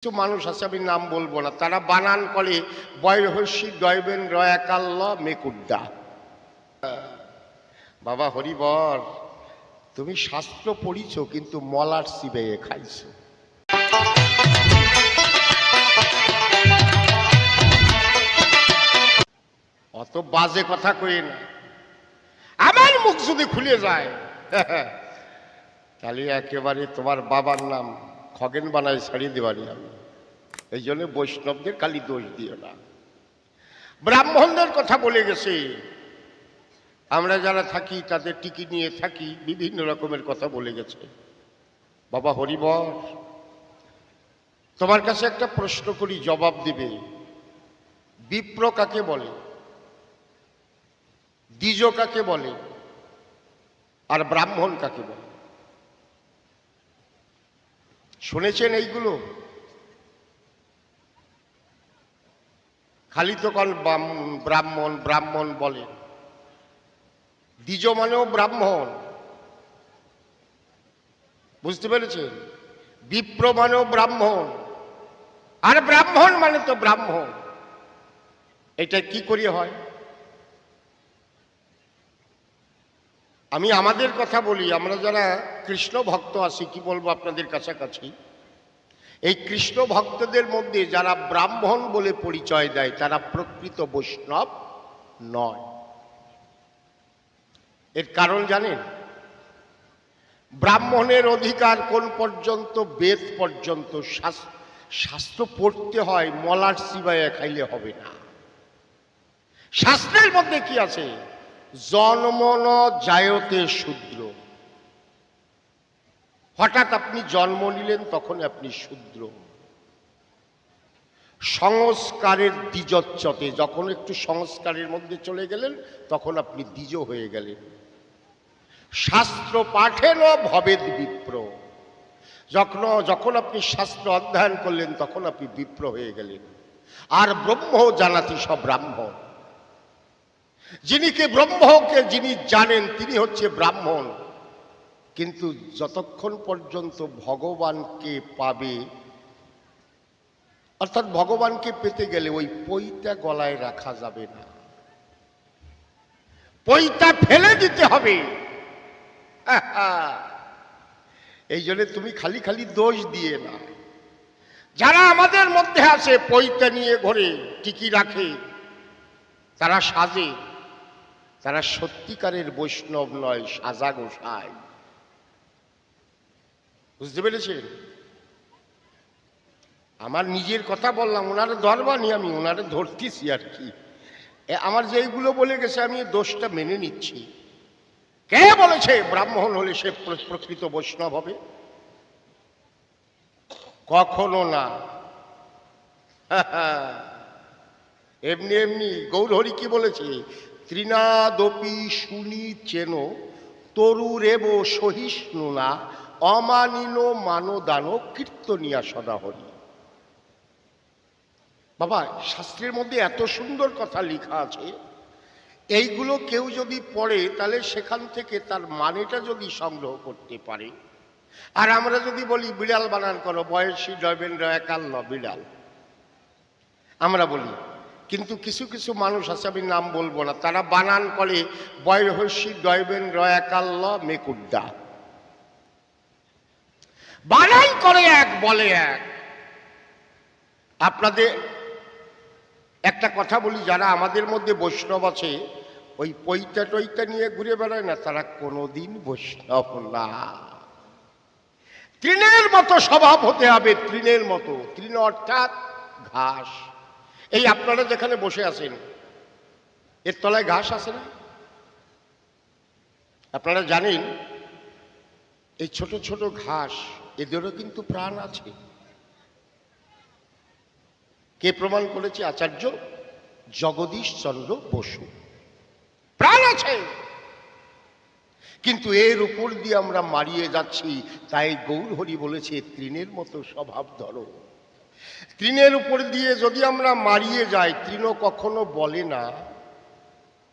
কিছু মানুষ আছে, আমি নাম বলবো না, তারা বানান করে বয়হস্যি দয়বেন রয়াকাল্ল মেকুড্ডা। বাবা হরিবর, তুমি শাস্ত্র পড়িছ কিন্তু মলার সিবেয়ে খাইছো। অত বাজে কথা কই না, আমার মুখ যদি খুলে যায় তাহলে একেবারে তোমার বাবার নাম খগেন বানায় ছাড়িয়ে দেবারি আমি। এই জন্য বৈষ্ণবদের খালি দোষ দিও না। ব্রাহ্মণদের কথা বলে গেছে, আমরা যারা থাকি তাদের টিকি নিয়ে থাকি, বিভিন্ন রকমের কথা বলে গেছে। বাবা হরিবর, তোমার কাছে একটা প্রশ্ন করি, জবাব দিবে। বিপ্র কাকে বলে, দ্বিজ কাকে বলে, আর ব্রাহ্মণ কাকে বলে? শুনেছেন এইগুলো? খালি তো কল ব্রাহ্মণ ব্রাহ্মণ বলে। দ্বিজ মানেও ব্রাহ্মণ, বুঝতে পেরেছেন? বিপ্র মানেও ব্রাহ্মণ, আর ব্রাহ্মণ মানে তো ব্রাহ্মণ। এটা কি করিয়ে হয়? আমি আমাদের কথা বলি, আমরা যারা কৃষ্ণ ভক্ত আছি, কি বলবো আপনাদের কাছাকাছি, এই কৃষ্ণ ভক্তদের মধ্যে যারা ব্রাহ্মণ বলে পরিচয় দেয় তারা প্রকৃত বৈষ্ণব নয়। এর কারণ জানেন? ব্রাহ্মণের অধিকার কোন পর্যন্ত? বেদ পর্যন্ত। শাস্ত্র পড়তে হয়, মলার সিবায় খাইলে হবে না। শাস্ত্রের মধ্যে কি আছে? জন্ম ন জায়তে শূদ্র। হঠাৎ আপনি জন্ম নিলেন, তখন আপনি শূদ্র। সংস্কারের দ্বিজচ্যতে, যখন একটু সংস্কারের মধ্যে চলে গেলেন তখন আপনি দ্বিজ হয়ে গেলেন। শাস্ত্র পাঠেন ভবেদ বিপ্র। যখন আপনি শাস্ত্র অধ্যয়ন করলেন তখন আপনি বিপ্র হয়ে গেলেন। আর ব্রহ্ম জানাতি সব ব্রাহ্মণ। ব্রহ্মকে যিনি জানেন তিনি হচ্ছে ব্রাহ্মণ। কিন্তু যতক্ষণ পর্যন্ত ভগবানকে পাবে, অর্থাৎ ভগবানকে পেতে গেলে ওই পইটা গলায় রাখা যাবে না, পইটা ফেলে দিতে হবে। এই জন্য তুমি খালি খালি দোষ দিয়ে না। যারা আমাদের মধ্যে আছে পইটা নিয়ে ঘরে টিকি রাখে, তারা সাজে, তারা সত্যিকারের বৈষ্ণব নয়, সাজা গোসাই। বুঝতে পেরেছেন? আমার নিজের কথা বললাম, ওনারে ধরবানি, আমি ওনারে ধরতেছি আর কি। আমার যেইগুলো বলে গেছে আমি দোষটা মেনে নিচ্ছি। কে বলেছে ব্রাহ্মণ হলে সে প্রকৃত বৈষ্ণব হবে? কখনো না। এমনি এমনি গৌরহরি কি বলেছে? তৃণাদপি শুনি চেন তরুরেব সহিষ্ণু না অমানিন মানদান কীর্তনিয়া সদাহরি। বাবা, শাস্ত্রের মধ্যে এত সুন্দর কথা লেখা আছে, এইগুলো কেউ যদি পড়ে তাহলে সেখান থেকে তার মানেটা যদি সংগ্রহ করতে পারে। আর আমরা যদি বলি বিড়াল বানান করো, বয়সী ডয়বেন্দ্র একান্ন বিড়াল আমরা বলি, কিন্তু কিছু কিছু মানুষ আছে, আমি নাম বলবো না, তারা বানান করে বয়সী ডয়বেন্দ্র একান্ন মেকুড্ডা। বানান করে এক, বলে এক। আপনাদের একটা কথা বলি, যারা আমাদের মধ্যে বৈষ্ণব আছে ওই পইতা টইতা নিয়ে ঘুরে বেড়ায় না, তারা কোনোদিন বৈষ্ণব না। তৃণের মতো স্বভাব হতে হবে, তৃণের মতো। তৃণ অর্থাৎ ঘাস। এই আপনারা যেখানে বসে আছেন এর তলায় ঘাস আছে না? আপনারা জানেন এই ছোট ছোট ঘাস, এদেরও কিন্তু প্রাণ আছে। কে প্রমাণ করেছে? আচার্য জগদীশ চন্দ্র বসু। প্রাণ আছে, কিন্তু এর উপর দিয়ে আমরা মারিয়ে যাচ্ছি। তাই গৌরহরি বলেছে তৃণের মতো স্বভাব ধরো। তৃণের উপর দিয়ে যদি আমরা মারিয়ে যাই, তৃণ কখনো বলে না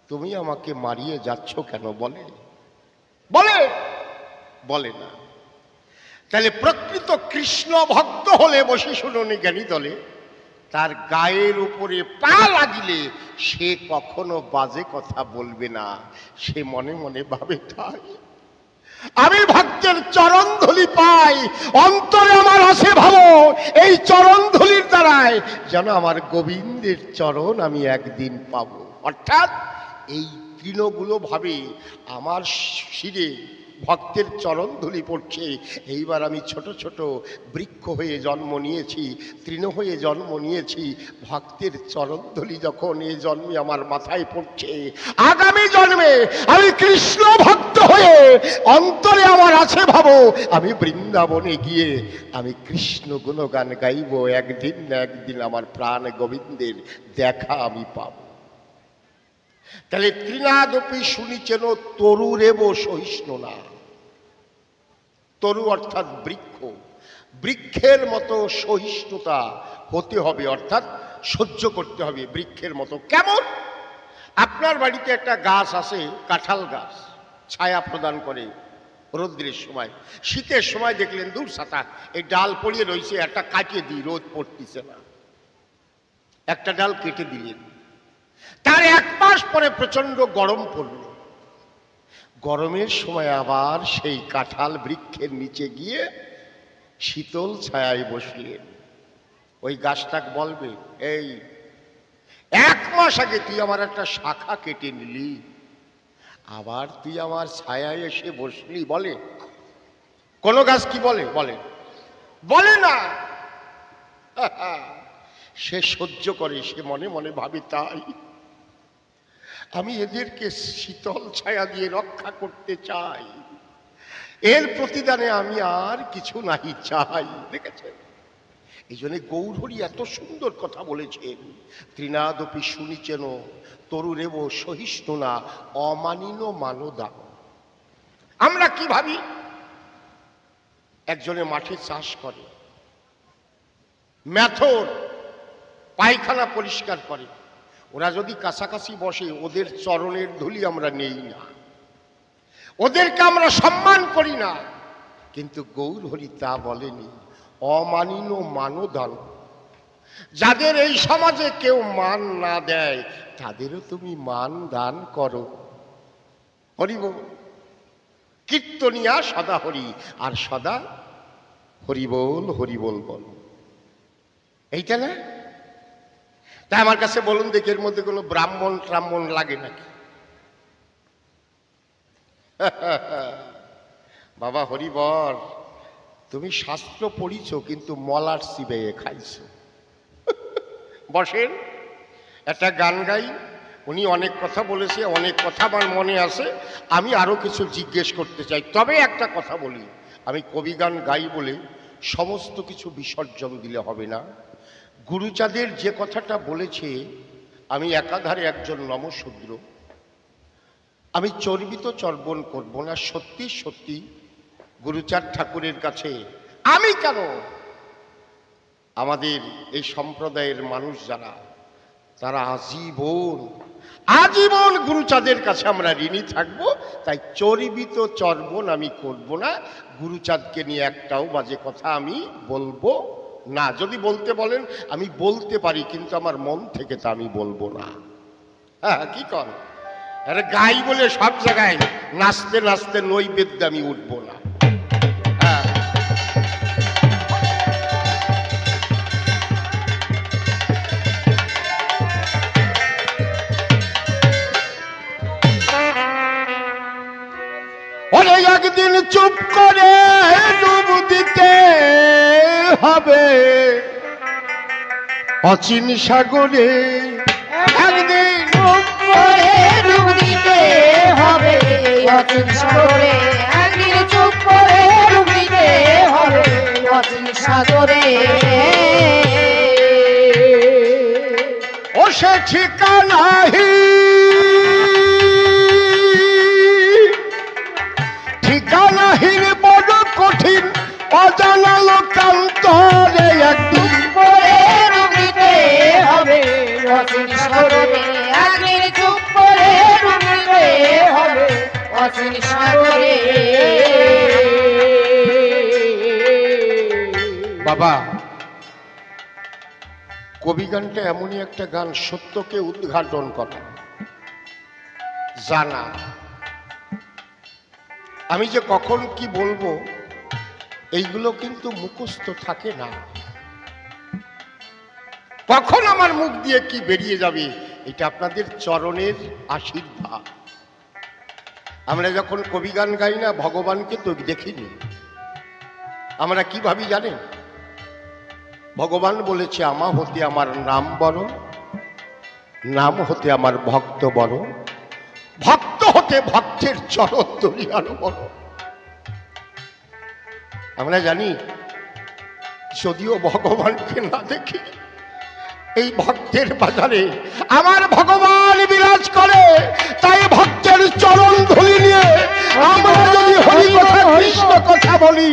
তুমি আমাকে মারিয়ে যাচ্ছ কেন, বলে? বলে? বলে না। তাহলে প্রকৃত কৃষ্ণ ভক্ত হলে, বসে শুনুন জ্ঞানী দলে, তার গায়ের উপরে পা লাগিলে সে কখনো বাজে কথা বলবে না। সে মনে মনে ভাবে, তাই আমি ভক্তের চরণ ধুলি পাই, অন্তরে আমার আছে ভাবো এই চরণ ধুলির দ্বারায় যেন আমার গোবিন্দের চরণ আমি একদিন পাব। অর্থাৎ এই তৃণগুলো ভাবে আমার শিরে ভক্তের চরণ ধুলি পড়ছে, এইবার আমি ছোট ছোট বৃক্ষ হয়ে জন্ম নিয়েছি, তৃণ হয়ে জন্ম নিয়েছি, ভক্তের চরণ ধুলি যখন এই জন্মে আমার মাথায় পড়ছে, আগামী জন্মে আমি কৃষ্ণ ভক্ত হয়ে অন্তরে আমার আছে ভাবো আমি বৃন্দাবনে গিয়ে আমি কৃষ্ণ গুণগান গাইব, একদিন না একদিন আমার প্রাণ গোবিন্দের দেখা আমি পাব। তাহলে তৃণাদপি শুনিছেন তরুরেব সহিষ্ণু না। তরু অর্থাৎ বৃক্ষ, বৃক্ষের মতো সহিষ্ণুতা হতে হবে, অর্থাৎ সহ্য করতে হবে বৃক্ষের মতো। কেমন? আপনার বাড়িতে একটা গাছ আছে, কাঁঠাল গাছ, ছায়া প্রদান করে রোদ্রের সময়। শীতের সময় দেখলেন দূর ছাতা এই ডাল পড়িয়ে রয়েছে, একটা কাটিয়ে দিই, রোদ পড়তেছে না, একটা ডাল কেটে দিলেন। তার এক মাস পরে প্রচন্ড গরম পড়ল, গরমের সময় আবার সেই কাঁঠাল বৃক্ষের নিচে গিয়ে শীতল ছায়ায় বসলেন। ওই গাছটাকে বলবে, এই এক মাস আগে তুই আমার একটা শাখা কেটে নিলি, আবার তুই আমার ছায়ায় এসে বসলি? বলে কোন গাছ কি বলে? বলে বলে না। সে সহ্য করে, সে মনে মনে ভাবে, তাই আমি এদেরকে শীতল ছায়া দিয়ে রক্ষা করতে চাই, এর প্রতিদানে আমি আর কিছু নাহি চাই। দেখেছেন? এই জন্য গৌরহরি এত সুন্দর কথা বলেছেন, তৃণাদপি শুনিছেন তরুরেব সহিষ্ণু না অমানিন মানদা। আমরা কি ভাবি? একজনে মাঠে চাষ করে, মেথর পায়খানা পরিষ্কার করে, ওরা যদি কাছাকাছি বসে ওদের চরণের ধুলি আমরা নেই না, ওদেরকে আমরা সম্মান করি না। কিন্তু গৌরহরি তা বলেনি, অমানিন মানদান। যাদের এই সমাজে কেউ মান না দেয় তাদেরও তুমি মান দান করো। হরিব কীর্তনিয়া সদা হরি, আর সদা হরিবোল হরিবোল বল, এইটা না? তাই আমার কাছে বলুন দেখি, এর মধ্যে কোনো ব্রাহ্মণ ট্রাহ্মণ লাগে নাকি? বাবা হরিবর, তুমি শাস্ত্র পড়িছ কিন্তু মলার চিবাইয়ে খাইছো। বসেন, একটা গান গাই। উনি অনেক কথা বলেছে, অনেক কথা আমার মনে আছে, আমি আরো কিছু জিজ্ঞেস করতে চাই। তবে একটা কথা বলি, আমি কবি গান গাই বলে সমস্ত কিছু বিসর্জন দিলে হবে না। গুরুচাঁদের যে কথাটা বলেছে, আমি একাধারে একজন নমশূদ্র, আমি চর্বিত চর্বণ করব না। সত্যি সত্যি গুরুচাঁদ ঠাকুরের কাছে আমি কেন, আমাদের এই সম্প্রদায়ের মানুষ যারা, তারা আজীবন আজীবন গুরুচাঁদের কাছে আমরা ঋণী থাকবো। তাই চর্বিত চর্বণ আমি করব না, গুরুচাঁদকে নিয়ে একটাও বাজে কথা আমি বলবো না। যদি বলতে বলেন আমি বলতে পারি, কিন্তু আমার মন থেকে তা আমি বলবো না। হ্যাঁ, কি কর, আরে গাই বলে সব জায়গায় নাচতে নাচতে নৈবেদ্য আমি উঠবো না। একদিন চুপ করে ডুব দিতে হবে অচিন সাগরে, একদিন চুপ করে ডুব দিতে হবে অচিন সাগরে, একদিন চুপ করে ডুব দিতে হবে অচিন সাগরে। ও সে ঠিকানাহি, ঠিকানাহীন বড় কঠিন অজানা লোকান্তরে, একদিন করে ডুব দিতে হবে অচিন সাগরে, একদিন চুপ করে ডুব দিতে হবে অচিন সাগরে। কবি গানটা এমনই একটা গান, সত্যকে উদ্ঘাটন করা, জানা। আমি যে কখন কি বলবো এইগুলো কিন্তু মুখস্থ থাকে না, কখন আমার মুখ দিয়ে কি বেরিয়ে যাবে এটা আপনাদের চরণের আশীর্বাদ। আমরা যখন কবি গান গাই না, ভগবানকে তো দেখিনি, আমরা কি ভাবি জানেন? ভগবান বলেছে আমা হতে আমার নাম বড়, নাম হতে আমার ভক্ত বড়, ভক্ত হতে ভক্তের চরণ দলিয়ানো বড়। আমরা জানি যদিও ভগবানকে না দেখি, এই ভক্তের বাজারে আমার ভগবান বিরাজ করে, তাই ভক্তের চরণ ধুলি নিয়ে আমরা যদি হরি কথা কৃষ্ণ কথা বলি,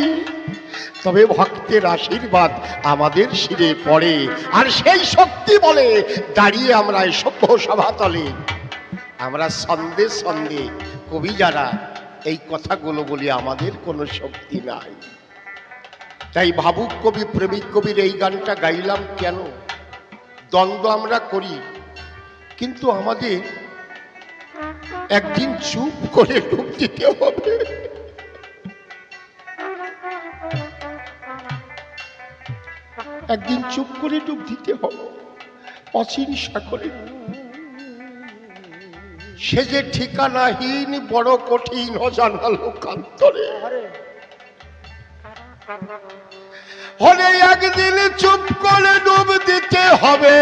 তবে ভক্তের আশীর্বাদ আমাদের শিরে পড়ে, আর সেই শক্তি বলে দাঁড়িয়ে আমরা এই সভ্য সভাতলে আমরা সন্দে সন্দে কবি যারা এই কথাগুলো বলি, আমাদের কোনো শক্তি নাই। তাই ভাবুক কবি, প্রেমিক কবির এই গানটা গাইলাম কেন? দ্বন্দ্ব আমরা করি, কিন্তু আমাদের একদিন চুপ করে ডুব দিতে হবে। একদিন চুপ করে ডুব দিতে হবে অচিন সাগরে। সে যে ঠিকানাহীন বড় কঠিন অজানা লোকান্তরে, হলে একদিন চুপ করে ডুব দিতে হবে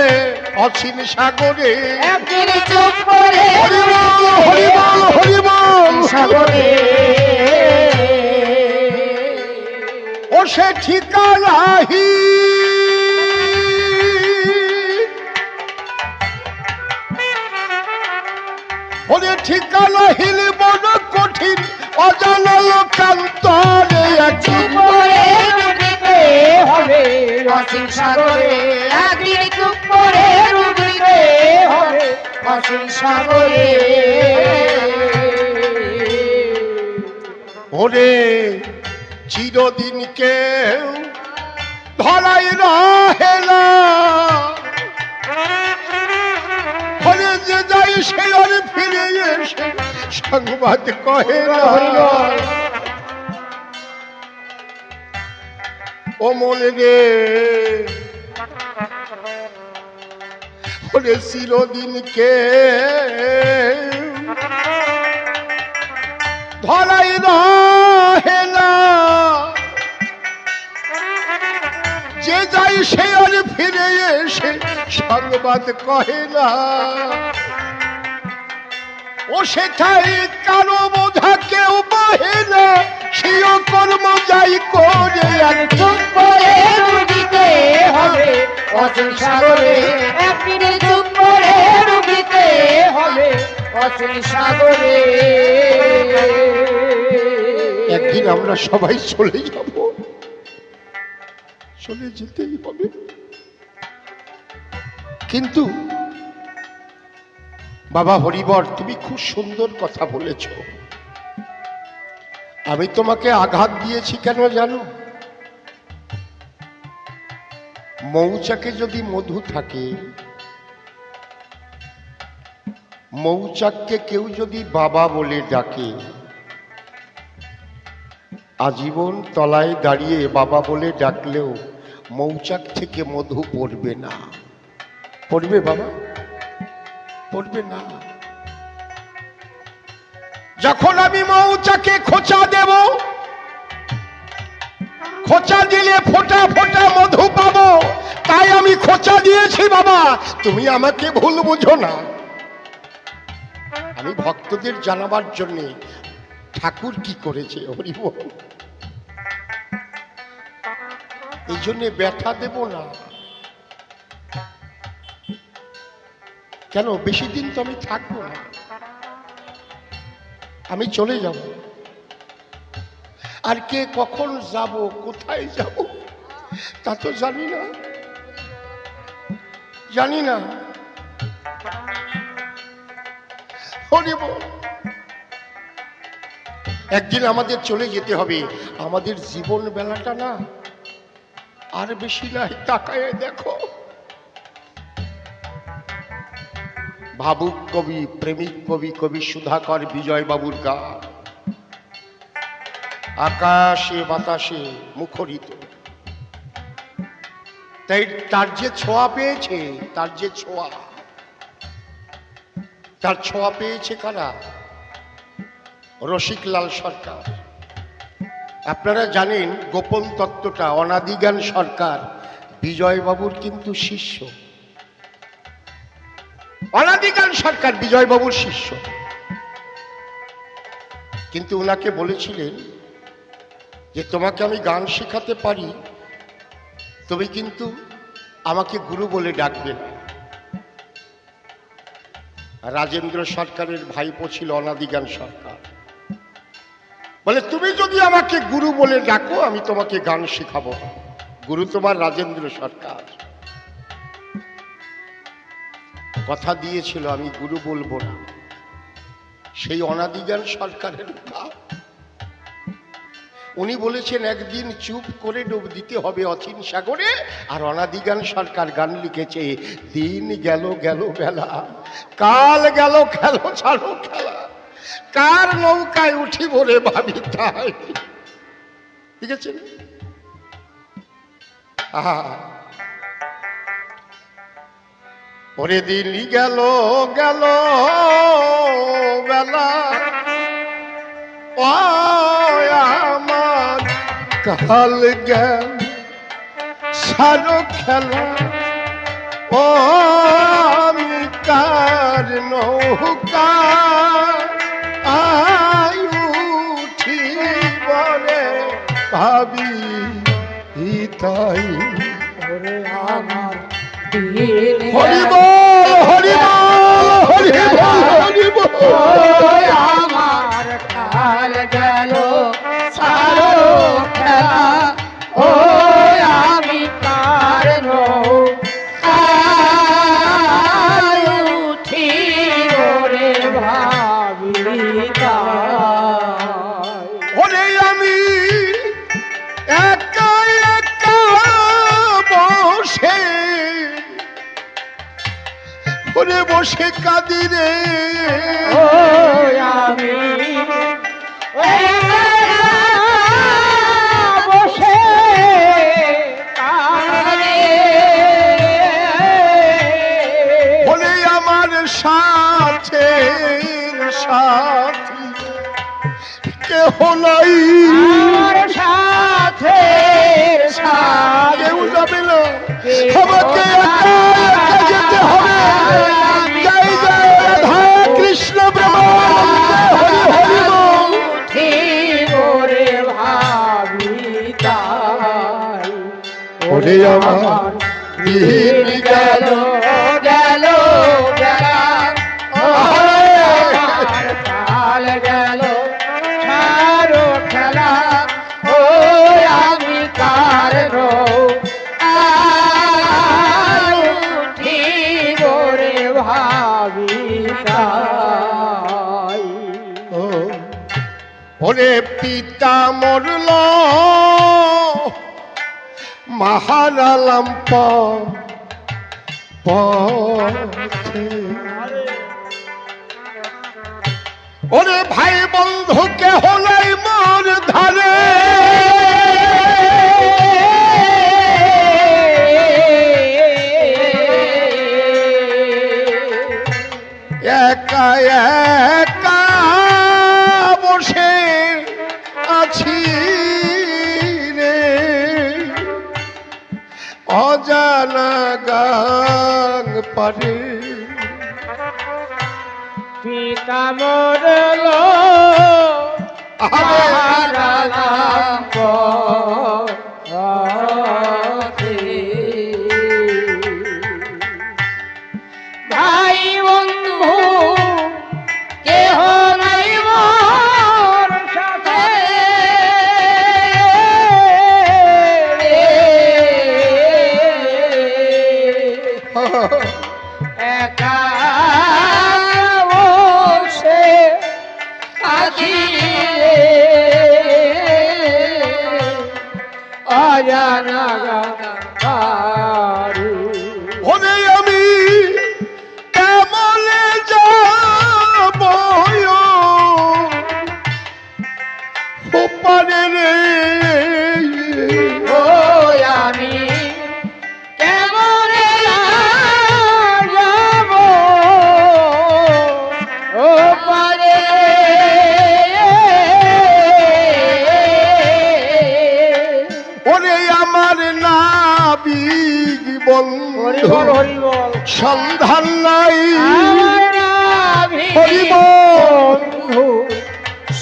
অচিন সাগরে। একদিন চুপ করে হরি বল, হরি বল, হরি বল সাগরে। ও সে ঠিকানাহীন ওরে ঠিকানাহীন বড় কঠিন অজানা লোকান্তরে, চুপ করে ডুবিতে হবে অসীম সাগরে। একদিন চুপ করে ডুবিতে হবে অসীম সাগরে। ওরে চিরদিন কেউ ধরাই রহে না, ওরে যে যাই সে আর ফিরে এসে সংবাদ কহে না। ও মনে রে, ওরে চিরদিনকে ধরাই রহে না, যে যাই সে আর ফিরে এসে সংবাদ কহে না। ও সেটাই কারো বোঝা কেউ বহে না, সেও কর্ম যাই করে। আর চুপ করে ডুবিতে হবে অসীম সাগরে। একদিন চুপ করে ডুবিতে হবে অসীম সাগরে। একদিন আমরা সবাই চলে যাব, চলে যেতেই হবে। কিন্তু বাবা হরিবর, তুমি খুব সুন্দর কথা বলেছ। আমি তোমাকে আঘাত দিয়েছি কেন জানো? মৌচাকে যদি মধু থাকে, মৌচাককে কেউ যদি বাবা বলে ডাকে, আজীবন তলায় দাঁড়িয়ে বাবা বলে ডাকলেও মৌচাক থেকে মধু পড়বে না। পড়বে বাবা? পড়বে না। যখন আমি মৌচাকে খোঁচা দেব, খোঁচা দিলে ফোঁটা ফোঁটা মধু পাবো, তাই আমি খোঁচা দিয়েছি বাবা, তুমি আমাকে ভুল বুঝো না। আমি ভক্তদের জানাবার জন্য ঠাকুর কি করেছে হরি বল, এই জন্যে ব্যথা দেব না। কেন? বেশি দিন তো আমি থাকবো না, আমি চলে যাব। আর কে কখন যাব, কোথায় যাব তা তো জানি না, জানি না। হরি বল। একদিন আমাদের চলে যেতে হবে। আমাদের জীবন বেলাটা না আর বেশি নাই। তাকায় দেখো ভাবুক কবি, প্রেমিক কবি, কবি সুধাকর বিজয়বাবুর গান আকাশে বাতাসে মুখরিত। তাই তার যে ছোঁয়া পেয়েছে, তার যে ছোঁয়া, তার ছোঁয়া পেয়েছে কারা? রসিকলাল সরকার। আপনারা জানেন গোপন তত্ত্বটা, অনাদিগান সরকার বিজয়বাবুর কিন্তু শিষ্য। অনাদিগান সরকার বিজয়বাবুর শিষ্য, কিন্তু ওনাকে বলেছিলেন যে তোমাকে আমি গান শেখাতে পারি, তুমি কিন্তু আমাকে গুরু বলে ডাকবে না। রাজেন্দ্র সরকারের ভাইপো ছিল অনাদিগান সরকার, বলে তুমি যদি আমাকে গুরু বলে ডাকো আমি তোমাকে গান শেখাবো। গুরু তোমার রাজেন্দ্র সরকার কথা দিয়েছিল আমি গুরু বলবো না। সেই অনাদিগান সরকারের গান উনি বলেছেন একদিন চুপ করে ডুব দিতে হবে অচিন সাগরে। আর অনাদিগান সরকার গান লিখেছে দিন গেল গেল বেলা, কাল গেল গেল ছাড়ো খেলা, কার নৌকায় উঠি বলে ভাবি তাই। ঠিক আছে? ওরে দিন গেল গেল বেলা, ও আমার কাল গেল সারো খেলা, ও আমি কার নৌকা উঠি বলে ভাবি তাই। আমার হরিব হরিব হরিব হরিব, আমার কাল গেল সারো খেলা, ও আমি কার নৌকায় উঠি ওরে ভাবি তাই। ওরে আমি একা একা বসে, ওরে বসে কাঁদি রে, ও আমি বসে কাঁদি, বলে আমার সাথে সাথী কেহ নাই, আমার সাথে কেউ যাবে না, আমাকে একা একা যেতে হবে। জয় জয় রাধা কৃষ্ণ প্রেমানন্দে হরি হরি বল। ওরে ভাবি তাই। ওরে আমার দিন গেল গেল বেলা, ও আমার কাল গেল সারো খেলা, ও আমি কার উঠি ওরে ভাবি তাই। ওরে পিতা মরল মহারালাম পথে, ওরে ভাই বন্ধুকে হলাই মোর ধারে, একা একা বসে আছি রে, অজানা গান পারে। পিতা মরল হারালাম পথে, ভাই বন্ধু কেহ নাই মোর সাথে, একা বসে আছি অজানা গান। ওরে আমি কেমনে বন্ধু বল হরি বল সন্ধান নাই হরি হরি বল বন্ধু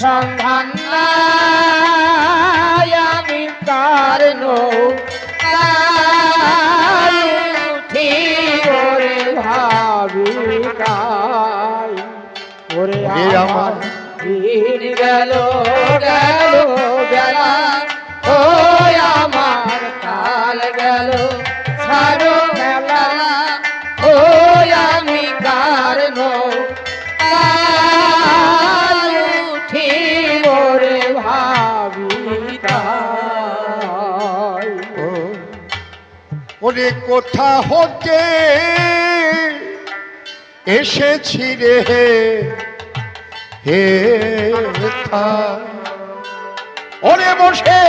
সন্ধান নাই আমি কার নৌকায় উঠি ওরে ভাবি কাই ওরে ওরে আমার আমার দিন গেল গেল বেলা ও আমার কাল গেল ছাড়ো মেলা ও আমি কার নৌকায় উঠি ওরে ভাবি কাই ওরে কোথা হতে এসেছি রে হে ওরে বসে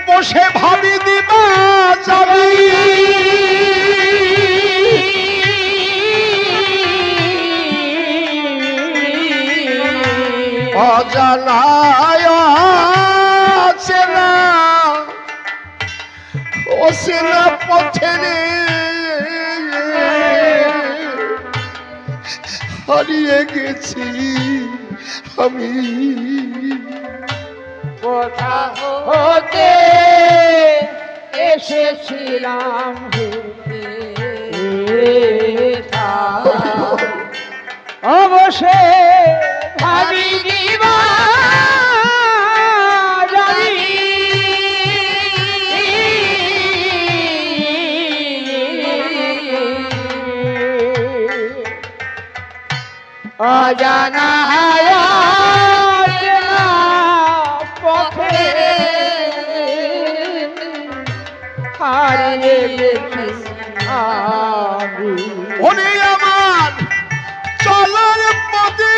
বসে ভাবি দিবা যাবি অজানায় চেনা অচেনা পথে রে হারিয়ে গেছি আমি কোথা হতে এসেছিলাম অবশ্যে ভাবি দিবা জানি অজানা পথে হারিয়ে গেছি আমি ওরে আমার চলার পথে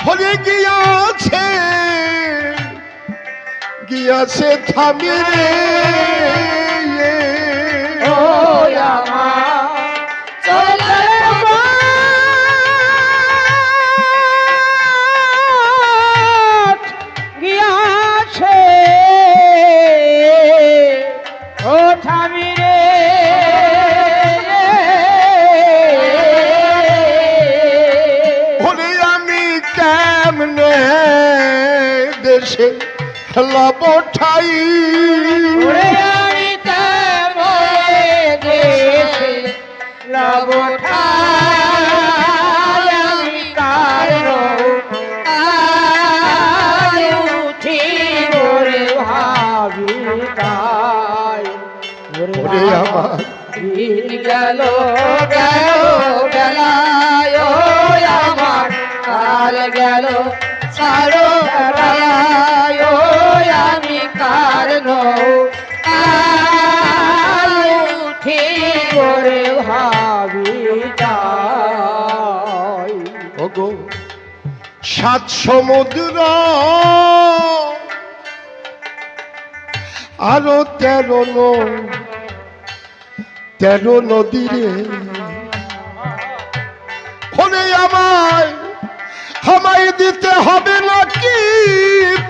হরে গিয়াছে গিয়াছে থামি রে ও আমার চলার পথ গিয়াছে ও থামি রে ওরে আমি কেমনে দেশে লব ঠাই ওরে আমি তেমনে দেশে লব ঠাই আমি কার নৌকায় উঠি ওরে ভাবি কাই ওরে আমার দিন গেল গেল বেলায় ও আমার কাল গেল ছাড়ো বেলায় ও আমি কার নৌকায় উঠি করে ভাবি যাই ওগো সাত সমুদ্র আরো 13 নদী রে হলে আমায় দিতে হবে নাকি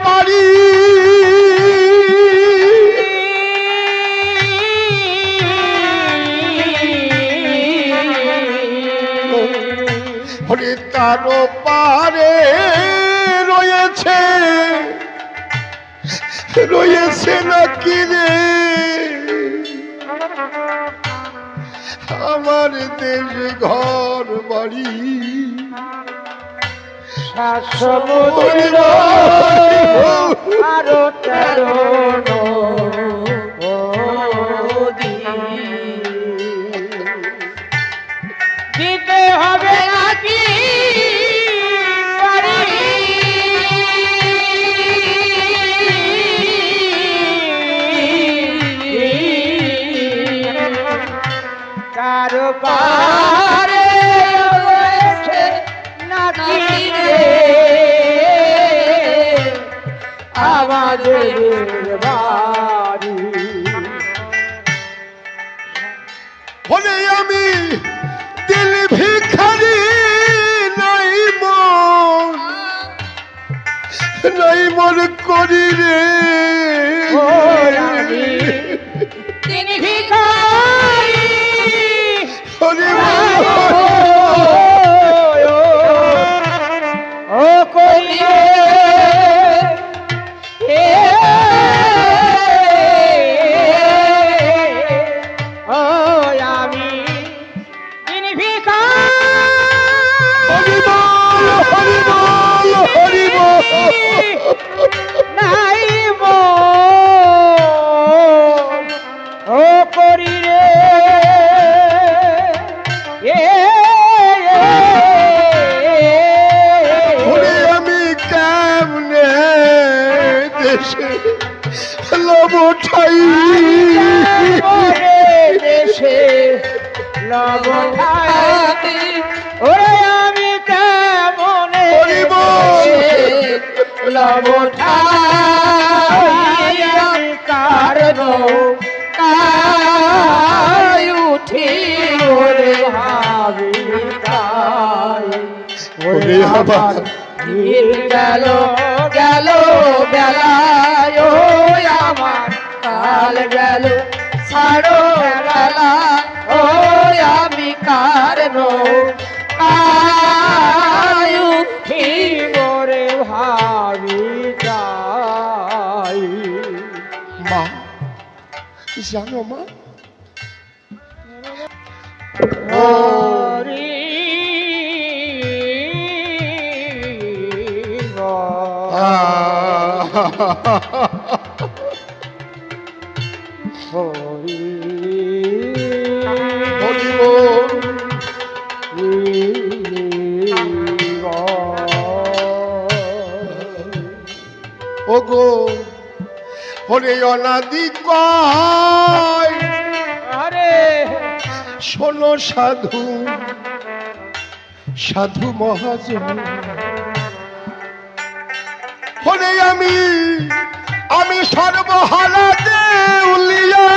পারি হলে তারও পারে রয়েছে নাকি রে আমার দেশ ঘর বাড়ি সমুদ্র আরো 13 নদী দিতে হবে নাকি পারি কারো পারে রয়েছে নাকি রে আমাদের বাড়ি বলে আমি দিল ভিখারি নাই মন নাই মন করি রে ও রানী তিনি ভিখারি হরি ও কইলে ও আমি তিনি ভিখারি হরি বল হরি বল নাই ও করি রে ওরে আমি কেমনে দেশে লব ঠাই দেশে লব ওরে আমি কেমনে হরি বল লব আমি কারণ উঠি ওরে ভাবি ওরে আমার নীল গেল গেল বেলায় ও আমার কাল গেল ছাড়ো বেলা ও আমি কারণ উঠি ওরে ভাবি যাই মা জানো মা হরি হরি বল ওগো হরে অনাদি কয় আরে শোনো সাধু সাধু মহাজন হরে আমি সর্বহারা দেউলিয়া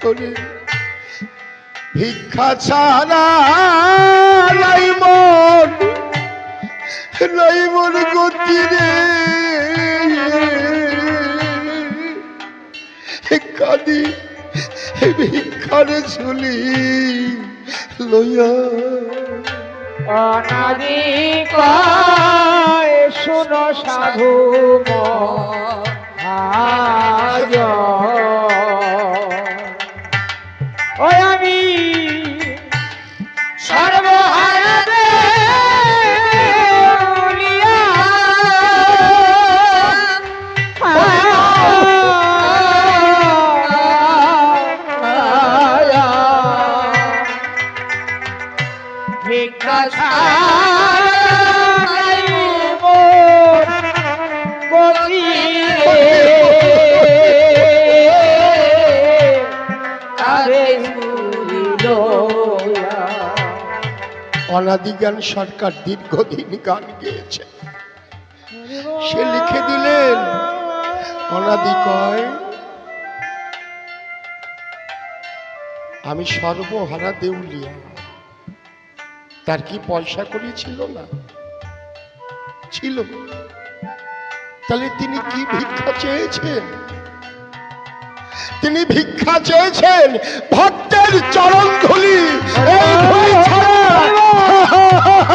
হরে ভিক্ষা ছাড়া নাই মন গতি রে কাঁদি ভিক্ষার ঝুলি লইয়া অনাদি কয় শোনো সাধু আজ ওই আমি সর্বহারা দেউলিয়া ভিক্ষা ছাড়াই মোর গতি কারে ঝুলিল অনাদিজ্ঞান সরকার দীর্ঘদিন গান গেয়েছে সে লিখে দিলেন অনাদি কয় আমি সর্বহারা দেউলিয়া তার কি পয়সা করি ছিল না ছিল তাহলে তিনি কি ভিক্ষা চেয়েছেন তিনি ভিক্ষা চেয়েছেন ভক্তের চরণ ধুলি এই ধুলি ছাড়া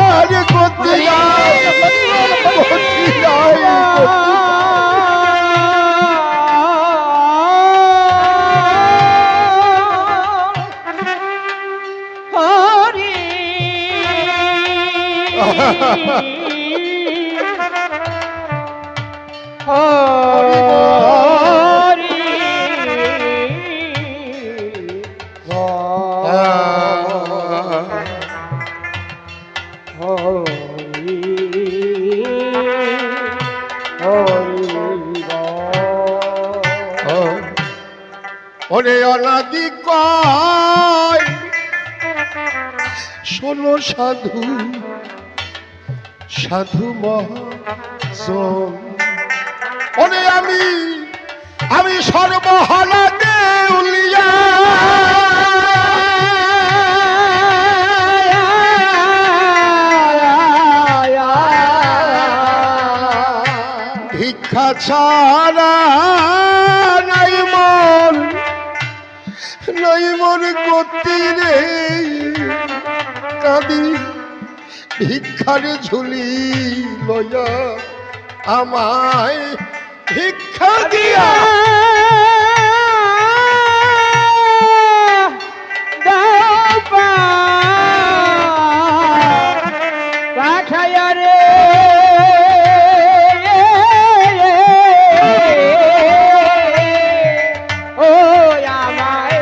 আরে গতি নাই, গতি নাই, গতি ওরে অনাদি কয় শোনো সাধু সাধু মহাজন ওরে আমি সর্বহারা দেউলিয়া ভিক্ষা ছাড়া নাই মোর গতি রে কাঁদি ভিক্ষার ঝুলি লয়া আমায় ভিক্ষা দিয়া পাঠাইয়া রে ও আমায়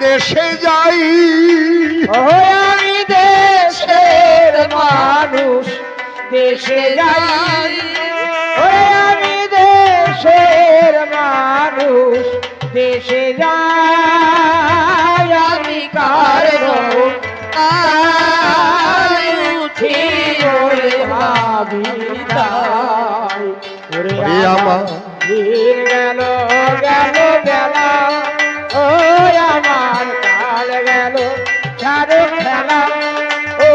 দেশে যাই আমি দেশের মানুষ দেশে যাই আমি দেশের মানুষ দেশে যাই আমি কারণ উঠি ওরে ভাবি তাই ওরে আমার দিন গেল গেল বেলা ও আমার কাল গেল ছাড়ো খেলা ও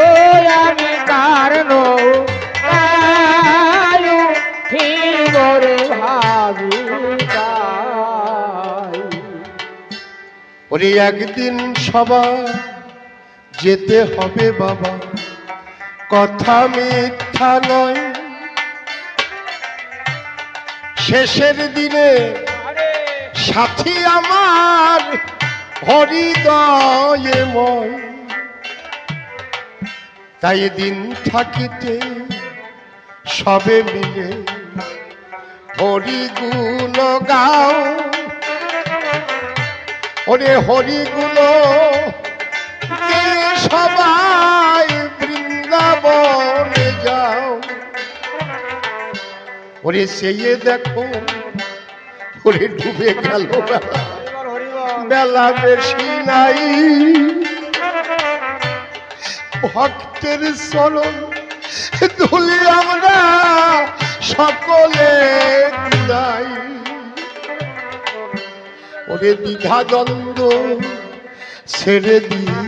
আমি কারণ ঠিক ওরে ভাবি তাই ওরে একদিন সবার যেতে হবে বাবা কথা মিথ্যা নয় শেষের দিনে সাথী আমার হৃদয়ময় তাই দিন থাকিতে সবে মিলে হরি গুণ গাও ওরে হরি গুণ সবাই বৃন্দাবনে যাও ওরে সেই দেখো ওরে ডুবে গেল বেলা বেশি নাই ভক্তের চরণ ধুলি আমরা সকলে যাই ওরে দ্বিধা দ্বন্দ্ব ছেড়ে দিয়ে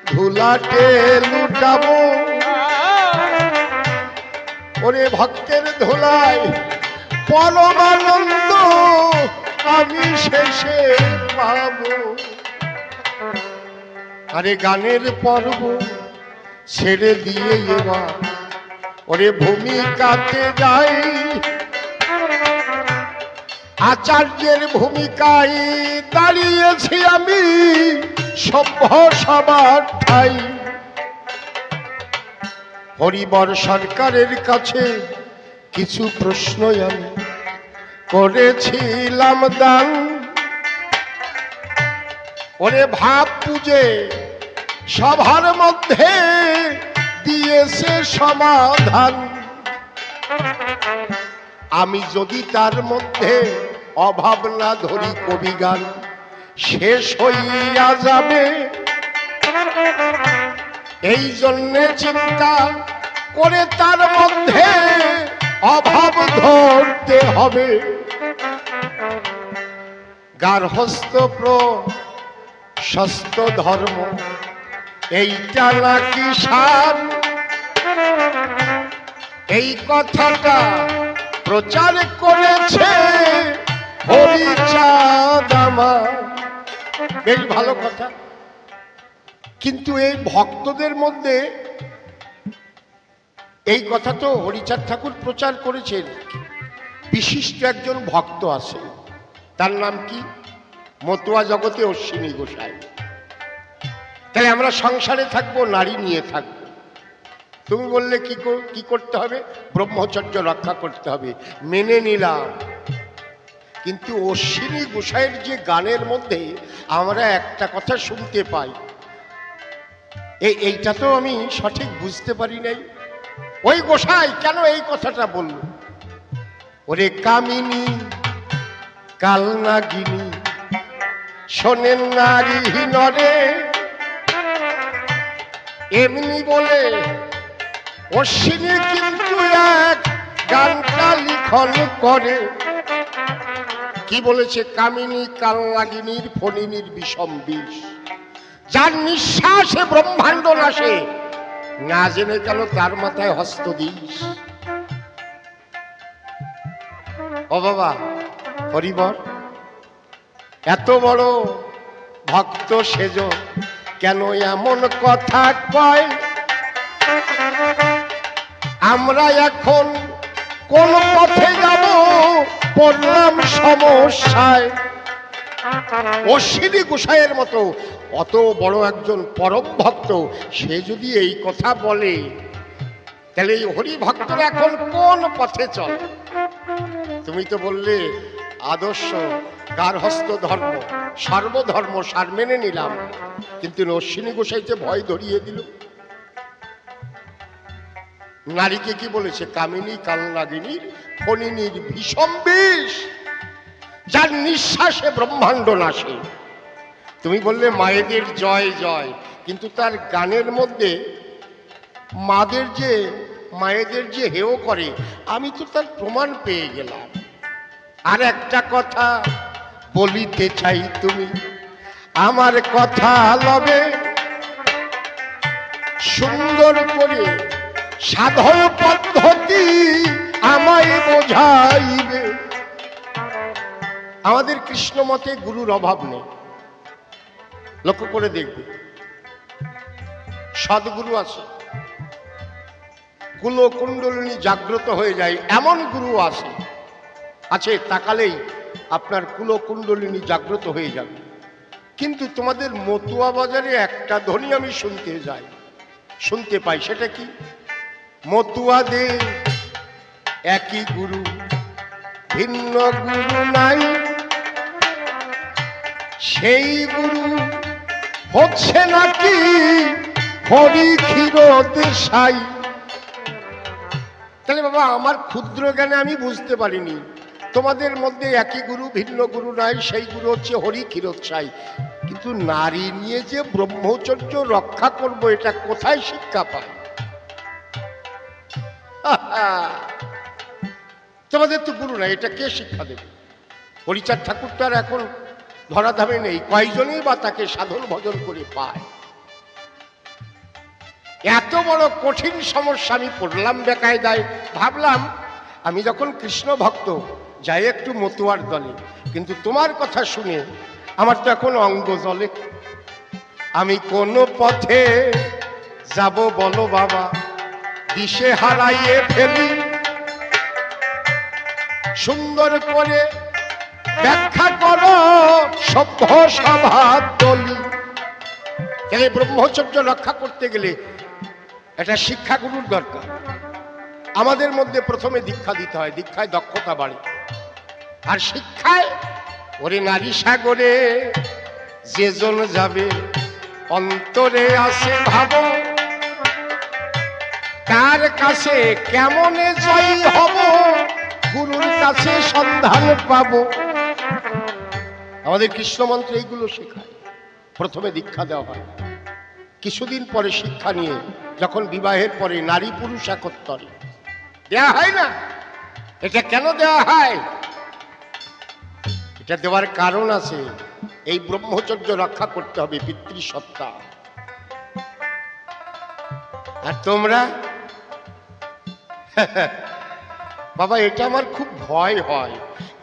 ধুলাটে লুটাবো ওরে ভক্তের ধুলায় পরমানন্দ আমি শেষে পাবো আরে গানের পর্ব ছেড়ে দিয়ে এবার ওরে ভূমিকাতে যাই আচার্যের ভূমিকায় দাঁড়িয়েছি আমি সভ্য সবার ঠাই হরিবর সরকারের কাছে কিছু প্রশ্ন আমি করেছিলাম দান ওরে ভাব পুজে সভার মধ্যে দিয়েছে সমাধান আমি যদি তার মধ্যে অভাব না ধরি কবি গান শেষ হইয়া যাবে এই জন্যে চিন্তা করে তার মধ্যে অভাব ধরতে হবে গার্হস্থ্য প্রশস্ত ধর্ম এইটা নাকি সার এই কথাটা প্রচার করেছে হরিচাঁদ আমার বেশ ভালো কথা কিন্তু এই ভক্তদের মধ্যে এই কথা তো হরিচাঁদ ঠাকুর প্রচার করেছেন বিশিষ্ট একজন ভক্ত আছে তার নাম কি মতুয়া জগতে অশ্বিনী গোসাই তাহলে আমরা সংসারে থাকবো নারী নিয়ে থাকবো তুমি বললে কি করতে হবে ব্রহ্মচর্য রক্ষা করতে হবে মেনে নিলাম কিন্তু অশ্বিনী গোসাইয়ের যে গানের মধ্যে আমরা একটা কথা শুনতে পাই এইটা তো আমি সঠিক বুঝতে পারি নাই। ওই গোসাই কেন এই কথাটা বলল? ওরে কামিনী কালনাগিনী শোনেন নারী নরে, এমনি বলে অশ্বিনী কিন্তু এক গানটা লিখন করে। কি বলেছে? কামিনী কালনাগিনীর ফণিনীর বিষম বিষ, যার নিঃশ্বাসে ব্রহ্মাণ্ড নাশে, না জেনে কেন তার মাথায় হস্ত দিস। ও বাবা হরিবর, এত বড় ভক্ত সেজ কেন এমন কথা কয়? আমরা এখন কোন পথে যাব পড়লাম সমস্যায়। অশ্বিনী গোসাইয়ের মতো অত বড় একজন পরম ভক্ত, সে যদি এই কথা বলে, তাহলে এই হরি ভক্তরা এখন কোন পথে চলে? তুমি তো বললে আদর্শ গার্হস্থ ধর্ম, সর্বধর্ম সার মেনে নিলাম, কিন্তু অশ্বিনী গোসাইতে ভয় ধরিয়ে দিল। নারীকে কি বলেছে? কামিনী কালনাগিনীর ফণিনীর বিষম বিষ, যার নিঃশ্বাসে ব্রহ্মাণ্ড নাশে। তুমি বললে মায়েদের জয় জয়, কিন্তু তার গানের মধ্যে মায়েদের যে হেয় করে, আমি তো তার প্রমাণ পেয়ে গেলাম। আর একটা কথা বলিতে চাই, তুমি আমার কথা লবে সুন্দর করে সাধন পদ্ধতি আমায় বোঝাইবে। আমাদের কৃষ্ণ মতে গুরুর অভাব নেই। লক্ষ্য করে দেখবে, সদ্গুরু আছে, কুলকুণ্ডলিনী জাগ্রত হয়ে যায়, এমন গুরু আছে তাকালেই আপনার কুলকুণ্ডলিনী জাগ্রত হয়ে যাবে। কিন্তু তোমাদের মতুয়া বাজারে একটা ধ্বনি আমি শুনতে পাই, সেটা কি? মতুয়াদের একই গুরু, ভিন্ন গুরু নাই, সেই গুরু হচ্ছে নাকি হরি ক্ষীরদ সাই। তাহলে বাবা, আমার ক্ষুদ্র জ্ঞানে আমি বুঝতে পারিনি, তোমাদের মধ্যে একই গুরু, ভিন্ন গুরু নাই, সেই গুরু হচ্ছে হরি ক্ষীরদ সাই। কিন্তু নারী নিয়ে যে ব্রহ্মচর্য রক্ষা করব, এটা কোথায় শিক্ষা পায়? তোমাদের তো গুরু নাই, এটা কে শিক্ষা দেবে? হরিচাঁদ ঠাকুর তো আর এখন ধরাধামে নেই, কয়জনই বা তাকে সাধন ভজন করে পায়। এত বড় কঠিন সমস্যা আমি পড়লাম বেকায়দায়। ভাবলাম আমি যখন কৃষ্ণ ভক্ত, যাই একটু মতুয়ার দলে, কিন্তু তোমার কথা শুনে আমার তো এখন অঙ্গ জ্বলে। আমি কোন পথে যাব বলো বাবা, দিশে হারাইয়ে ফেলি, সুন্দর করে ব্যাখ্যা করো সভ্য সভার দলি। তাহলে ব্রহ্মচর্য রক্ষা করতে গেলে একটা শিক্ষাগুরুর দরকার। আমাদের মধ্যে প্রথমে দীক্ষা দিতে হয়, দীক্ষায় দক্ষতা বাড়ে। আর শিক্ষায়, ওরে নারী সাগরে যেজন যাবে, অন্তরে আসে ভাবো, কার কাছে কেমনে জয়ী হব, গুরুর কাছে সন্ধান পাবো। আমাদের কৃষ্ণ মন্ত্রে এইগুলো শেখায়। প্রথমে দীক্ষা দেওয়া হয়, কিছুদিন পরে শিক্ষা নিয়ে যখন বিবাহের পরে নারী পুরুষ একত্তরে দেয়া হয় না। এটা কেন দেওয়া হয়? এটা দেওয়ার কারণ আছে, এই ব্রহ্মচর্য রক্ষা করতে হবে, পিতৃসত্তা। আর তোমরা বাবা, এটা আমার খুব ভয় হয়।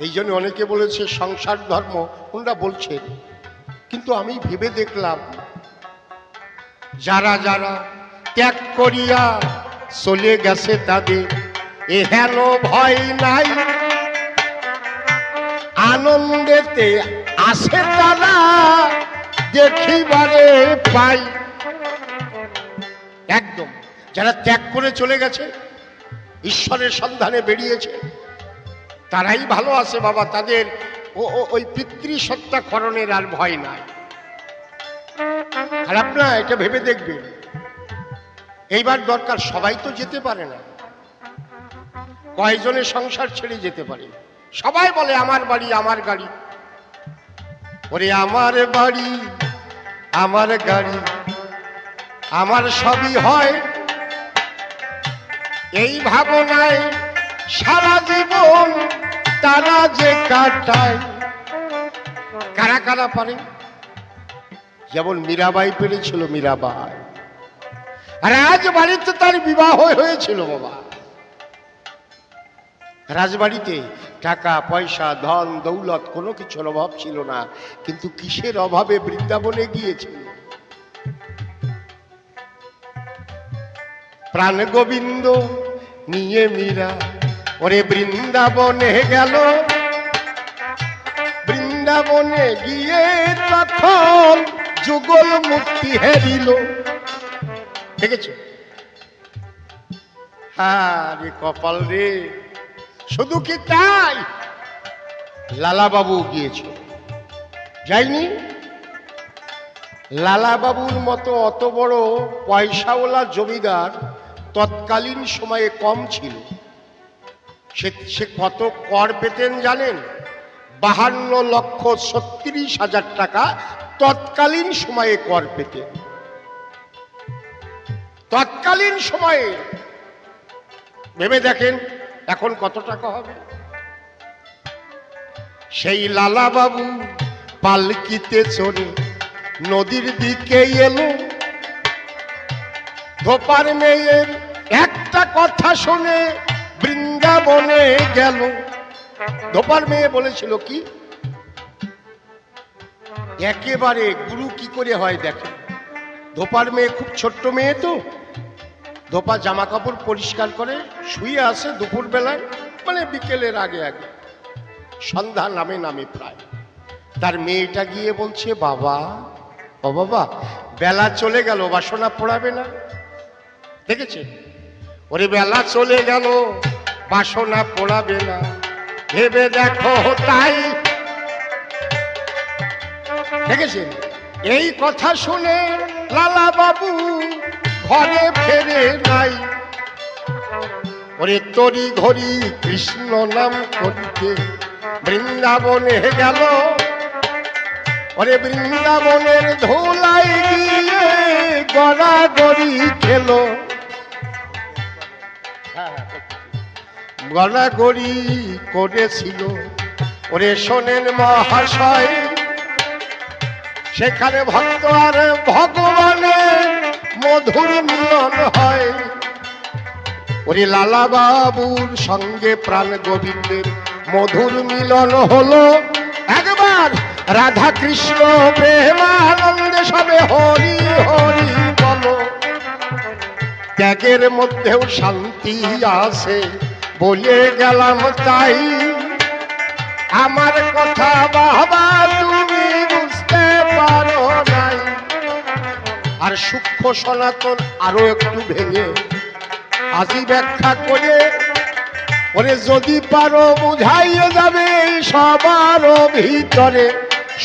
এই জন্য অনেকে বলেছে সংসার ধর্ম, ওনারা বলছেন, কিন্তু আমি ভেবে দেখলাম, যারা যারা ত্যাগ করিয়া চলে গেছে তাদের এহেন ভয় নাই, আনন্দেতে আসে তারা দেখিবারে পাই। একদম যারা ত্যাগ করে চলে গেছে, ঈশ্বরের সন্ধানে বেরিয়েছে, তারাই ভালো আছে বাবা। তাদের ওই পিতৃসত্তাকরণের আর ভয় নাই। আর আপনারা এটা ভেবে দেখবেন, এইবার দরকার, সবাই তো যেতে পারে না, কয়জনের সংসার ছেড়ে যেতে পারে? সবাই বলে আমার বাড়ি আমার গাড়ি। ওরে আমার বাড়ি আমার গাড়ি আমার সবই হয়, এই ভাবনায় সারা জীবন তারা যে কাটায়। কারা কারা পারে? যেমন মীরাবাই পেরেছিল, মীরাবাই রাজবাড়িতে তার বিবাহ হয়েছিল বাবা। রাজবাড়িতে টাকা পয়সা ধন দৌলত কোনো কিছুর অভাব ছিল না, কিন্তু কিসের অভাবে বৃন্দাবনে গিয়েছিল? প্রাণ গোবিন্দ নিয়ে মীরা ওরে বৃন্দাবনে গেল। বৃন্দাবনে গিয়ে তখন যুগল মুক্তি হেরিল। দেখেছো? হ্যাঁ রে কপাল রে, শুধু কি তাই? লালাবাবু গিয়েছে, যাইনি? লালাবাবুর মতো অত বড় পয়সাওয়ালা জমিদার তৎকালীন সময়ে কম ছিল। সে কত কর পেতেন জানেন? 52,36,000 টাকা তৎকালীন সময়ে কর পেতেন। তৎকালীন সময়ে ভেবে দেখেন এখন কত টাকা হবে। সেই লালাবাবু পালকিতে চড়ে নদীর দিকে এলো। ধোপার মেয়ের একটা কথা শুনে বৃন্দাবনে গেল। ধোপার মেয়ে বলেছিল কি, একেবারে গুরু কি করে হয় দেখে। ধোপার মেয়ে খুব ছোট্ট মেয়ে তো, ধোপা জামা কাপড় পরিষ্কার করে শুয়ে আসে দুপুর বেলায়, মানে বিকেলের আগে আগে, সন্ধ্যা নামে নামে প্রায়। তার মেয়েটা গিয়ে বলছে, বাবা ও বাবা, বেলা চলে গেল, বাসনা পড়াবে না? দেখেছে? ওরে বেলা চলে গেল, বাসনা পড়াবে না, ভেবে দেখো তাই। দেখেছেন? এই কথা শুনে লালা বাবু ঘরে ফেরে নাই। ওরে তরি ঘড়ি কৃষ্ণ নাম করিতে বৃন্দাবনে গেল। ওরে বৃন্দাবনের ধুলাই গিয়ে গড়াগড়ি খেলো। গড়াগড়ি করেছিল। ওরে শোনেন মহাশয়, সেখানে ভক্ত আর ভগবানের মধুর মিলন হয়। ওরে লালা বাবুর সঙ্গে প্রাণ গোবিন্দের মধুর মিলন হলো। একবার রাধা কৃষ্ণ প্রেমানন্দে সবে হরি হরি বলো। ত্যাগের মধ্যেও শান্তি আছে বলে গেলাম তাই। আমার কথা বাবা তুমি বুঝতে পারো নাই। আর সূক্ষ্ম সনাতন আরো একটু ভেঙে আজি ব্যাখ্যা করে, ওরে যদি পারো বুঝাইয়ে যাবে সবার ভিতরে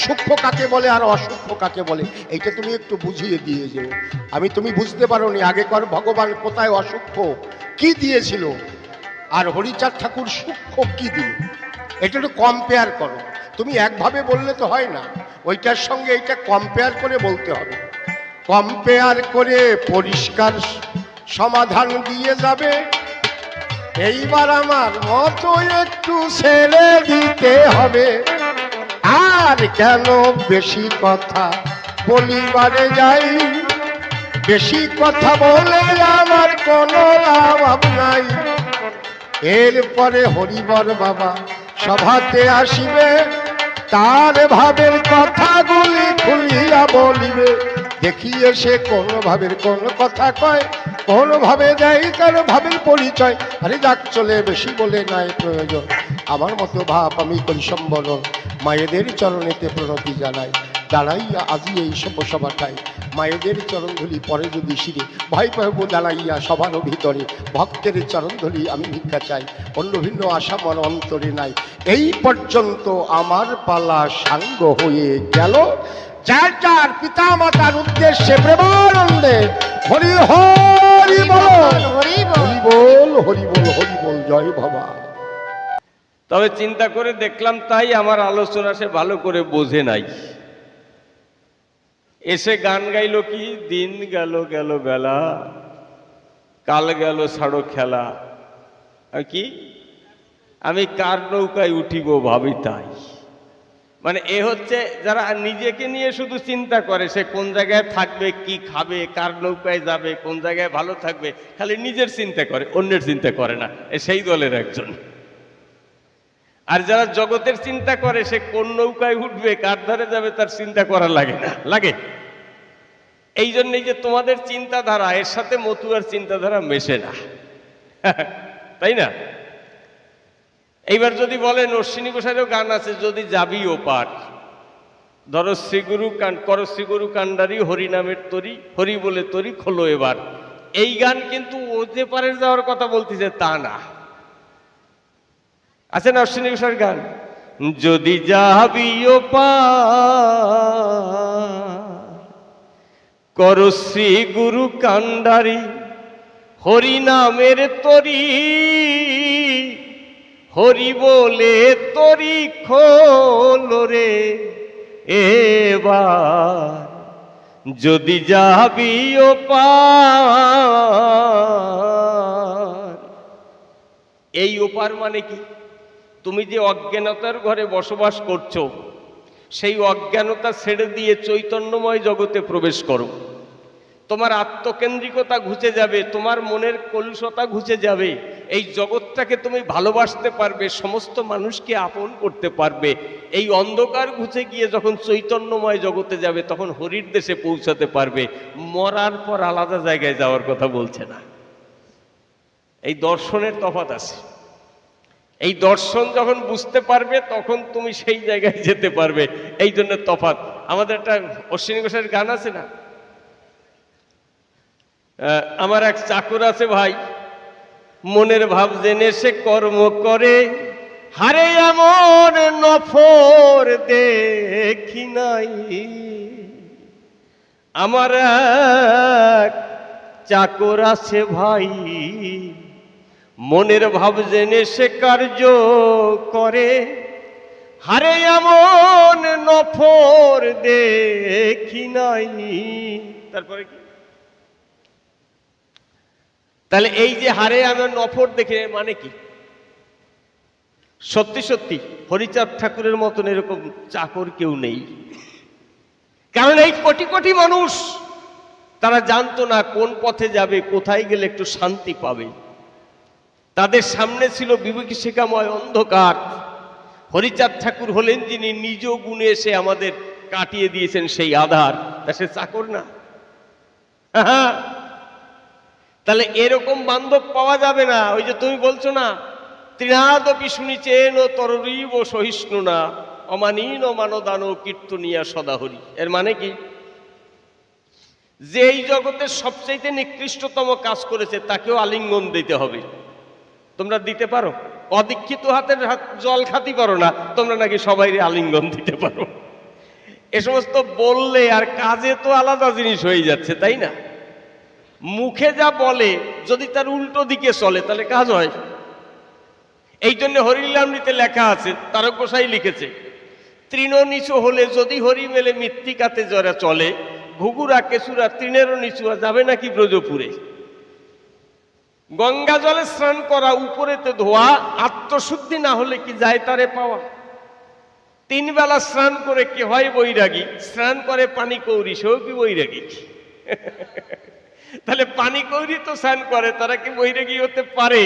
সূক্ষ্ম কাকে বলে আর অসূক্ষ্ম কাকে বলে, এইটা তুমি একটু বুঝিয়ে দিয়ে যেও। তুমি বুঝতে পারো নি আগেকার ভগবান কোথায় অসূক্ষ্ম কি দিয়েছিল, আর হরিচাঁদ ঠাকুর সূক্ষ্ম কি দিল, এটা একটু কম্পেয়ার করো। তুমি একভাবে বললে তো হয় না, ওইটার সঙ্গে এইটা কম্পেয়ার করে বলতে হবে। কম্পেয়ার করে পরিষ্কার সমাধান দিয়ে যাবে। এইবার আমার মতো একটু ছেড়ে দিতে হবে। আর কেন বেশি কথা বলিবারে যাই, বেশি কথা বলে আমার কোনো লাভ নাই। এরপরে হরিবর বাবা সভাতে আসিবে, তার ভাবের কথাগুলি খুলিয়া বলিবে। দেখিয়ে সে কোন ভাবের কোন কথা কয়, কোন ভাবে দেয় কারো ভাবের পরিচয়। আরে যাক চলে, বেশি বলে নাই প্রয়োজন। আমার মতো ভাব আমি করি সম্বরণ, মায়েদের চরণেতে প্রণতি জানাই। দাঁড়াইয়া আজি এই সভাটায় মায়েদের চরণধুলি পরে যদি শিরে ভয় পাইব দাঁড়াইয়া সবার ভিতরে। ভক্তের চরণধুলি আমি ভিক্ষা চাই, অন্য ভিন্ন আশা মন অন্তরে নাই। এই পর্যন্ত আমার পালা সাঙ্গ হয়ে গেল। যার যার পিতা মাতার উদ্দেশ্যে প্রেমানন্দে হরি হরি। হরি বল, হরি বল। হরি বল, হরি বল, হরি বল, জয় বাবা। তবে চিন্তা করে দেখলাম তাই আমার আলোচনা সে ভালো করে বোঝে নাই। এসে গান গাইলো কি, দিন গেল গেল বেলা, কাল গেল ছাড়ো খেলা, আর কি আমি কার নৌকায় উঠিব ভাবি তাই। মানে এ হচ্ছে যারা নিজেকে নিয়ে শুধু চিন্তা করে, সে কোন জায়গায় থাকবে, কি খাবে, কার নৌকায় যাবে, কোন জায়গায় ভালো থাকবে, খালি নিজের চিন্তা করে, অন্যের চিন্তা করে না, এ সেই দলের একজন। আর যারা জগতের চিন্তা করে, সে কোন নৌকায় উঠবে, কার ধারে যাবে, তার চিন্তা করা লাগে না, লাগে। এই জন্যই যে তোমাদের চিন্তাধারা এর সাথে মতুয়ার চিন্তাধারা মেশে না, তাই না? এইবার যদি বলেন অশ্বিনী ঘোষালেরও গান আছে, যদি যাবি ওপার, ধরো শ্রীগুরু কান্ডারি হরি নামের তরি, হরি বলে তরি খোলো এবার। এই গান কিন্তু ও যে পারে যাওয়ার কথা বলতেছে তা না। আছে না অশ্বিনী ঘোষালের গান, যদি যাবি ওপার কর শ্রী গুরু কান্ডারি হরি নামের তরি, হরি বলে তরি খোলো রে এবার, যদি যাবি ওপার। এই ওপার মানে কি? তুমি যে অজ্ঞানতার ঘরে বসবাস করছো, সেই অজ্ঞানতা ছেড়ে দিয়ে চৈতন্যময় জগতে প্রবেশ করো। তোমার আত্মকেন্দ্রিকতা ঘুচে যাবে, তোমার মনের কলুষতা ঘুচে যাবে, এই জগৎটাকে তুমি ভালোবাসতে পারবে, সমস্ত মানুষকে আপন করতে পারবে। এই অন্ধকার ঘুচে গিয়ে যখন চৈতন্যময় জগতে যাবে, তখন হরির দেশে পৌঁছাতে পারবে। মরার পর আলাদা জায়গায় যাওয়ার কথা বলছে না। এই দর্শনের তফাৎ আছে। এই দর্শন যখন বুঝতে পারবে, তখন তুমি সেই জায়গায় যেতে পারবে। এই জন্য তফাৎ। আমাদের একটা অশ্বিনী ঘোষের গান আছে না, আমার এক চাকর আছে ভাই, মনের ভাব জেনে সে কর্ম করে, হারে এমন নফর দেখি নাই। আমার এক চাকর আছে ভাই, মনের ভাব জেনে সে কার্য করে, হারে এমন নফর দেখি নাই। তারপরে কি? তাহলে এই যে হারে এমন নফর দেখে মানে কি? সত্যি সত্যি হরিচাঁদ ঠাকুরের মতন এরকম চাকর কেউ নেই। কারণ এই কোটি কোটি মানুষ, তারা জানতো না কোন পথে যাবে, কোথায় গেলে একটু শান্তি পাবে। তাদের সামনে ছিল বিভীষিকাময় অন্ধকার। হরিচাঁদ ঠাকুর হলেন যিনি নিজ গুণে এসে আমাদের কাটিয়ে দিয়েছেন সেই আধার। তা সে চাকর না? তাহলে এরকম বান্ধব পাওয়া যাবে না। ওই যে তুমি বলছো না, তৃণাদপি শুনিছেন ও তররীব সহিষ্ণু না, অমানীন মানদান কীর্তনিয়া সদাহরি। এর মানে কি? যে এই জগতের সবচাইতে নিকৃষ্টতম কাজ করেছে, তাকেও আলিঙ্গন দিতে হবে। তোমরা দিতে পারো? অদীক্ষিত হাতের জল খাতি পারো না, তোমরা নাকি সবাই আলিঙ্গন দিতে পারো। এ সমস্ত বললে আর কাজে তো আলাদা জিনিস হয়ে যাচ্ছে, তাই না? মুখে যা বলে যদি তার উল্টো দিকে চলে, তাহলে কাজ হয়। এই জন্য হরিলামৃতে লেখা আছে, তারক গোসাই লিখেছে, তৃণ নিচু হলে যদি হরি মেলে মৃত্তিকাতে যারা চলে, ঘুঘুরা কেঁচুরা তৃণেরও নিচুয়া যাবে নাকি ব্রজপুরে। গঙ্গা জলে স্নান করা, উপরেতে ধোয়া, আত্মশুদ্ধি না হলে কি যায় তারে পাওয়া? 3 বেলা স্নান করে কি হয় বৈরাগী? স্নান করে পানি কৌরি, সেও কি বৈরাগী? তাহলে পানি কৌরি তো স্নান করে, তারা কি বৈরাগী হতে পারে?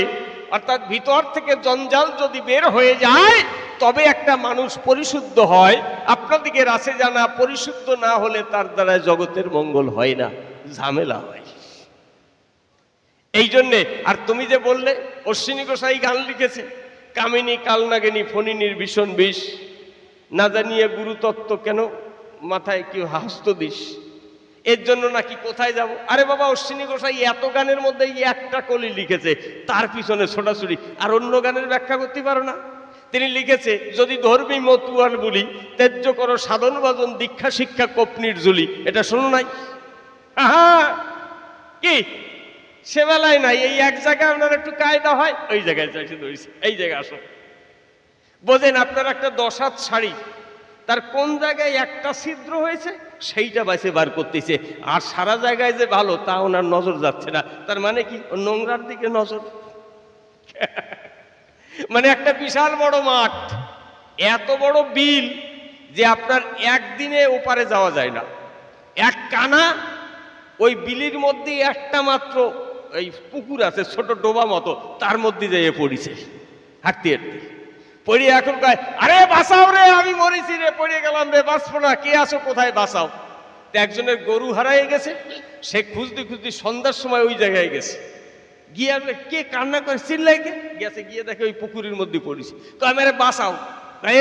অর্থাৎ ভিতর থেকে জঞ্জাল যদি বের হয়ে যায়, তবে একটা মানুষ পরিশুদ্ধ হয়। আপনাদিকে রাসে জানা পরিশুদ্ধ না হলে তার দ্বারা জগতের মঙ্গল হয় না, ঝামেলা হয়। এই জন্যে, আর তুমি যে বললে অশ্বিনী গোসাই গান লিখেছে, কামিনী কালনাগিনী ফণিনীর ভীষণ বিষ, না জানিয়ে গুরুতত্ত্ব কেন মাথায় কি হাস্ত দিস। এর জন্য নাকি কোথায় যাব? আরে বাবা, অশ্বিনী গোসাই এত গানের মধ্যে একটা কলি লিখেছে, তার পিছনে ছোটাছুটি, আর অন্য গানের ব্যাখ্যা করতে পারো না? তিনি লিখেছে, যদি ধর্মী মতুয়াল বলি, ত্যায্য করো সাধন ভজন, দীক্ষা শিক্ষা কোপনির জুলি। এটা শোনো নাই? কি সে বেলায় নাই, এই এক জায়গায় আপনার একটু কায়দা হয়, ওই জায়গায় যাইছে ধরেছে, এই জায়গায় আসো। বোঝেন, আপনার একটা 10 হাত শাড়ি, তার কোন জায়গায় একটা ছিদ্র হয়েছে সেইটা বাইসে বার করতেছে, আর সারা জায়গায় যে ভালো তা ওনার নজর যাচ্ছে না। তার মানে কি, ও নোংরার দিকে নজর। মানে একটা বিশাল বড় মাঠ, এত বড় বিল যে আপনার একদিনে ওপারে যাওয়া যায় না। এক কানা ওই বিলির মধ্যে একটা মাত্র এই পুকুর আছে, ছোট ডোবা মতো, তার মধ্যে যেয়ে পড়িছে হাঁটতে হাঁটতে। পড়ে এখন কয়, আরে বাঁচাও রে, আমি মরেছি রে, পড়ে গেলাম রে, বাঁচবো না, কে আছো, কোথায়, বাঁচাও। তো একজনের গরু হারাই গেছে, সে খুঁজতে খুঁজতে সন্ধ্যার সময় ওই জায়গায় গেছে, গিয়ে কে কান্না করে চিল্লাই গেছে, গিয়ে দেখে ওই পুকুরের মধ্যে পড়িছে। তো আমি, আরে বাঁচাও।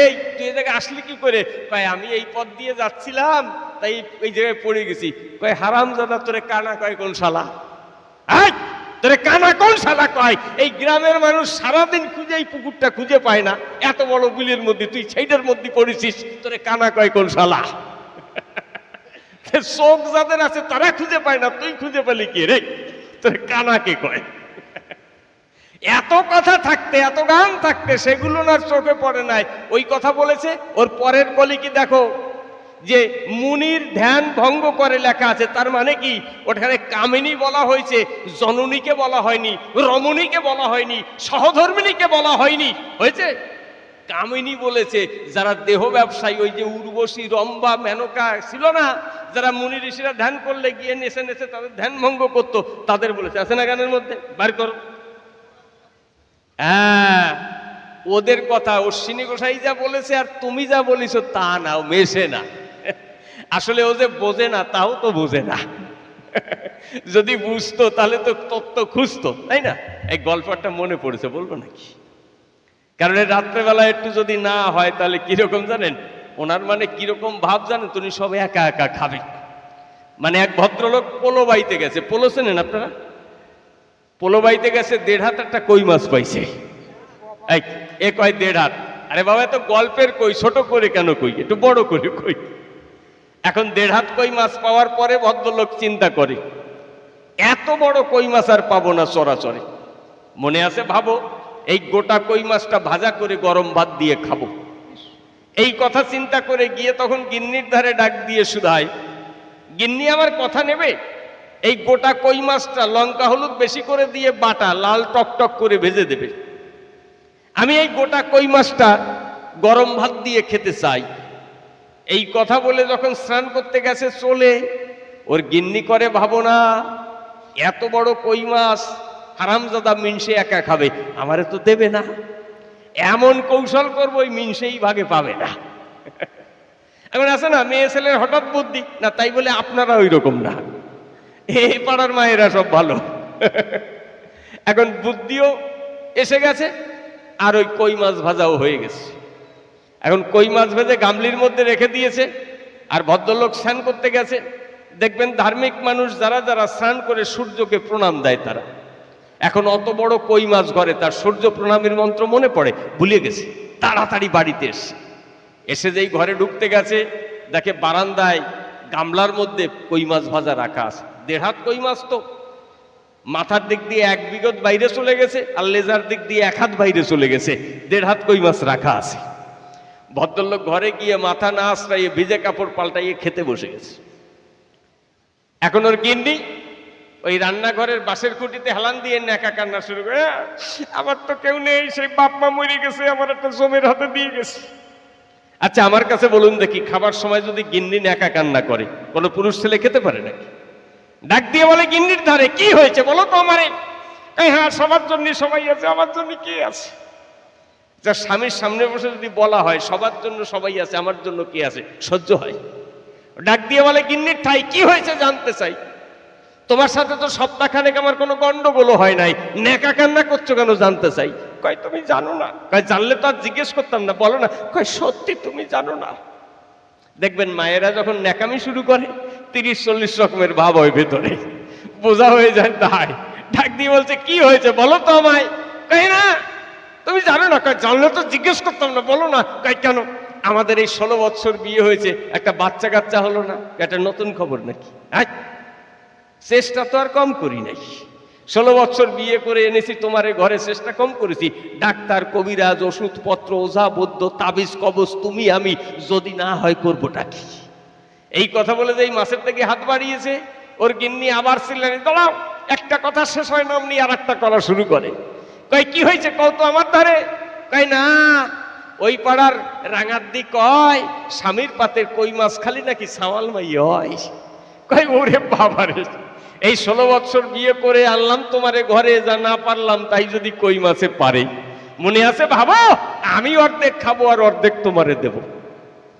এই তুই এই জায়গায় আসলি কি করে? কয়, আমি এই পথ দিয়ে যাচ্ছিলাম, তাই এই জায়গায় পড়ে গেছি। কয়, হারামজাদা, তোরে কানা কয় কোন শালা? তোরে কানা কোন শালা কয়? এই গ্রামের মানুষ সারাদিন খুঁজে এই পুকুরটা খুঁজে পায় না, এত বড় বিলের মধ্যে তুই সেইটার মধ্যে পড়েছিস, তোরে কানা কয় কোন শালা? চোখ যাদের আছে তারা খুঁজে পায় না, তুই খুঁজে পেলি কি রে? তোরে কানাকে কয়। এত কথা থাকতে, এত গান থাকতে, সেগুলো না চোখে পড়ে নাই। ওই কথা বলেছে, ওর পরের কলি কি দেখো, যে মুনির ধ্যান ভঙ্গ করে লেখা আছে। তার মানে কি, ওখানে কামিনী বলা হয়েছে, জননীকে বলা হয়নি, রমণীকে বলা হয়নি, সহধর্মিণীকে বলা হয়নি, হয়েছে কামিনী বলেছে। যারা দেহ ব্যবসায়ী, ওই যে উর্বশী, রম্ভা, মেনকা ছিল না, যারা মুনি ঋষিরা ধ্যান করলে গিয়ে নেচে নেচে তাদের ধ্যান ভঙ্গ করতো, তাদের বলেছে। আছে না গানের মধ্যে? বার করো। হ্যাঁ, ওদের কথা অশ্বিনী গোসাই যা বলেছে আর তুমি যা বলিস তা না, মেশে না। আসলে ও যে বোঝে না, তাও তো বোঝে না। যদি বুঝতো তাহলে তো তত্ত্ব খুঁজতো, তাই না? এই গল্পটা মনে পড়েছে, বলবো নাকি? কারণ রাত্রেবেলা একটু যদি না হয় তাহলে কিরকম জানেন, ওনার মানে কিরকম ভাব জানেন, তুমি সব একা একা খাবে। মানে এক ভদ্রলোক পোলো বাইতে গেছে, পোলো চেনেন আপনারা? পোলো বাইতে গেছে, 1.5 হাত একটা কই মাছ পাইছে। এ কয় 1.5 হাত। আরে বাবা, তো গল্পের কই, ছোট করে কেন কই, একটু বড় করে কই। এখন 1.5 হাত কই মাছ পাওয়ার পরে ভদ্রলোক চিন্তা করে, এত বড় কই মাছ আর পাবো না চরাচরে। মনে আছে, ভাবো, এই গোটা কই মাছটা ভাজা করে গরম ভাত দিয়ে খাবো। এই কথা চিন্তা করে গিয়ে তখন গিন্নির ধারে ডাক দিয়ে শুধায়, গিন্নি আমার কথা নেবে? এই গোটা কই মাছটা লঙ্কা হলুদ বেশি করে দিয়ে বাটা, লাল টকটক করে ভেজে দেবে। আমি এই গোটা কই মাছটা গরম ভাত দিয়ে খেতে চাই। এই কথা বলে যখন স্নান করতে গেছে চলে, ওর গিন্নি করে, ভাবো না, এত বড় কই মাছ হারামজাদা মিনসে একা খাবে, আমারে তো দেবে না। এমন কৌশল করবো ওই মিনসেই ভাগে পাবে না। এখন আছে না, মেয়ে ছেলের হঠাৎ বুদ্ধি না, তাই বলে আপনারা ওই রকম না, এই পাড়ার মায়েরা সব ভালো। এখন বুদ্ধিও এসে গেছে, আর ওই কই মাছ ভাজাও হয়ে গেছে। এখন কই মাছ ভেজে গামলির মধ্যে রেখে দিয়েছে, আর ভদ্রলোক স্নান করতে গেছে। দেখবেন ধার্মিক মানুষ যারা যারা স্নান করে সূর্যকে প্রণাম দেয়, তারা এখন অত বড় কই মাছ ঘরে, তার সূর্য প্রণামের মন্ত্র মনে পড়ে, ভুলে গেছে। তাড়াতাড়ি বাড়িতে এসে যেই ঘরে ঢুকতে গেছে, দেখে বারান্দায় গামলার মধ্যে কই মাছ ভাজা রাখা আছে। 1.5 হাত কই মাছ, তো মাথার দিক দিয়ে 1 বিঘত বাইরে চলে গেছে, আর লেজার দিক দিয়ে 1 হাত বাইরে চলে গেছে। 1.5 হাত কই মাছ রাখা আছে। ভদ্রলোক ঘরে গিয়ে মাথা না আশ্রাইয়ে ভিজে কাপড় পাল্টাইয়ে খেতে বসে গেছে। এখন ওর গিন্নি ওই রান্নাঘরের বাঁশের খুঁটিতে হেলান দিয়ে নেকা কান্না শুরু করে, আমার তো কেউ নেই, সেই বাপ মা মরে গেছে, আমার একটা জমির হাতে দিয়ে গেছে। আচ্ছা, আমার কাছে বলুন দেখি, খাবার সময় যদি গিন্নি নেকা কান্না করে, কোনো পুরুষ ছেলে খেতে পারে নাকি? ডাক দিয়ে বলে গিন্নির ধারে, কি হয়েছে বলো তো আমারে। হ্যাঁ, সবার জন্য সবাই আছে, আমার জন্য কে আছে? যা স্বামীর সামনে বসে যদি বলা হয় সবার জন্য সবাই আছে, আমার জন্য কে আছে, সহ্য হয়? ডাক দিয়ে বলে গিন্নির ঠাই, কি হয়েছে জানতে চাই। তোমার সাথে তো সপ্তাহখানেক আমার কোনো গন্ডগোল হয় নাই, নেকা কান্না করছো কেন জানতে চাই। কয়, তুমি জানো না? কয়, জানলে তো আর জিজ্ঞেস করতাম না, বলো না। কয়, সত্যি তুমি জানো না? দেখবেন মায়েরা যখন নেকামি শুরু করে 30-40 রকমের ভাব হয় ভেতরে, বোঝা হয়ে যায়। তাই ডাক দিয়ে বলছে, কি হয়েছে বলো তো আমায়। কয়, না তুমি জানো না। কয়, জানলে তো জিজ্ঞেস করতাম না, বলো না। কয়, কেন? আমাদের এই 16 বছর বিয়ে হয়েছে, একটা বাচ্চা কাচ্চা হলো না, এটা নতুন খবর নাকি? চেষ্টা তো আর কম করি নাই, 16 বছর বিয়ে করে এনেছি তোমারে ঘরে, চেষ্টা কম করেছি? ডাক্তার, কবিরাজ, ওষুধপত্র, ওঝা, বৈদ্য, তাবিজ কবজ তুমি আমি, যদি না হয় করবোটা কি? এই কথা বলে যে এই মাছের থেকে হাত বাড়িয়েছে, ওর গিন্নি আবার চিল্লানি, দাঁড়াও, একটা কথা শেষ হয় না অমনি আর একটা করা শুরু করে। কয় কি হয়েছে কও তো আমার ধারে? কয় না, ওই পাড়ার রাঙাদ্দি কয় স্বামীর পাতের কই মাছ খালি নাকি সাওয়াল মাই হয়। কয় ওরে বাবারে, এই 16 বছর বিয়ে করে আনলাম তোমারে ঘরে, যা না পারলাম তাই যদি কই মাছে পারে, মনে আছে ভাবো আমি অর্ধেক খাবো আর অর্ধেক তোমারে দেব।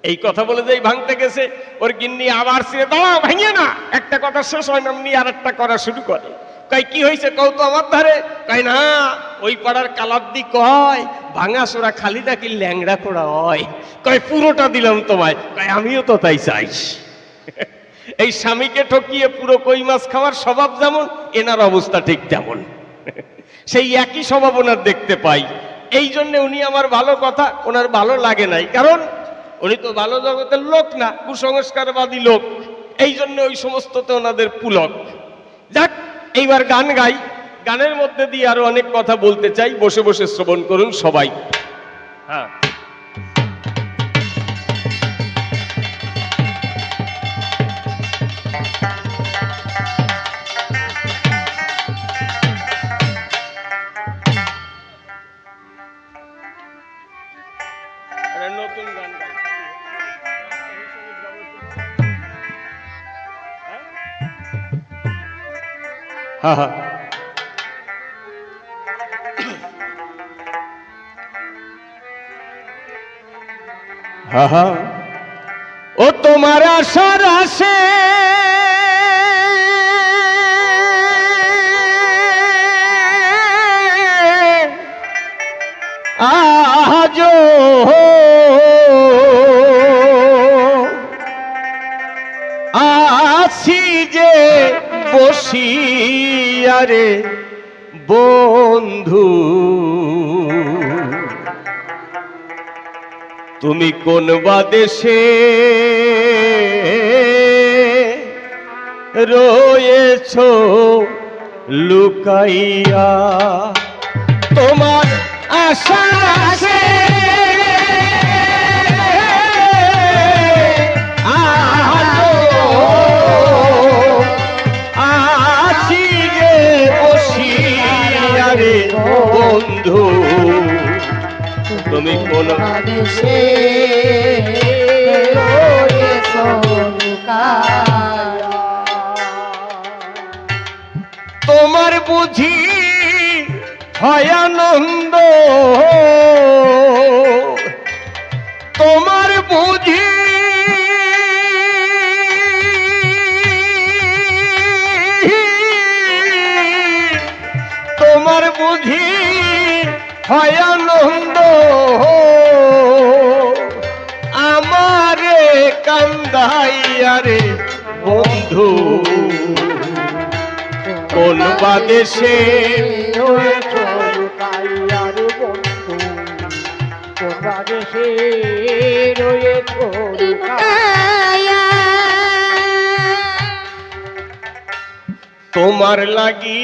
এই কথা বলে যেই ভাঙতে গেছে, ওর গিন্নি আবার সে, দাঁড়াও, ভাঙিয়ে না, একটা কথা শেষ হয় না এমনি আর একটা করা শুরু করে। কয় কি হয়েছে কও তো আমার ধারে? কয় না, ওই পাড়ার কালাদ্দি কয় ভাঙা সোরা খালি নাকি ল্যাংড়া করা হয়। কয় পুরোটা দিলাম তোমায়। কয় আমিও তো তাই চাই। এই স্বামীকে ঠকিয়ে পুরো কই মাছ খাওয়ার স্বভাব যেমন, এনার অবস্থা ঠিক তেমন। সেই একই স্বভাব ওনার দেখতে পাই। এই জন্য উনি আমার ভালো কথা ওনার ভালো লাগে নাই, কারণ উনি তো ভালো জগতের লোক না, কুসংস্কারবাদী লোক। এই জন্য ওই সমস্ততে ওনাদের পুলক। যাক, এইবার গান গাই। গানের মধ্যে দিয়ে আরো অনেক কথা বলতে চাই, বসে বসে শ্রবণ করুন সবাই। হ্যাঁ, নতুন গান গাই। হ্যাঁ হ্যাঁ, হ্যাঁ হ্যাঁ। ও তোমার আশার আসে আজো আসি যে বসিয়ারে বন্ধু, তুমি কোন বা দেশে রয়েছ লুকাইয়া, তোমার আশা আছে আছি যে বসিয়ারে বন্ধু, তুমি কোন দেশে রয়েছো লুকায়া। তোমার বুঝি হয় আনন্দ, তোমার বুঝি তোমার বুঝি হয় আনন্দ, আমারে কান্দাইয়ারে বন্ধু, কোন বা দেশে রয়েছো লুকায়া রে বন্ধু, কোন দেশে রয়েছো লুকায়া। তোমার লাগি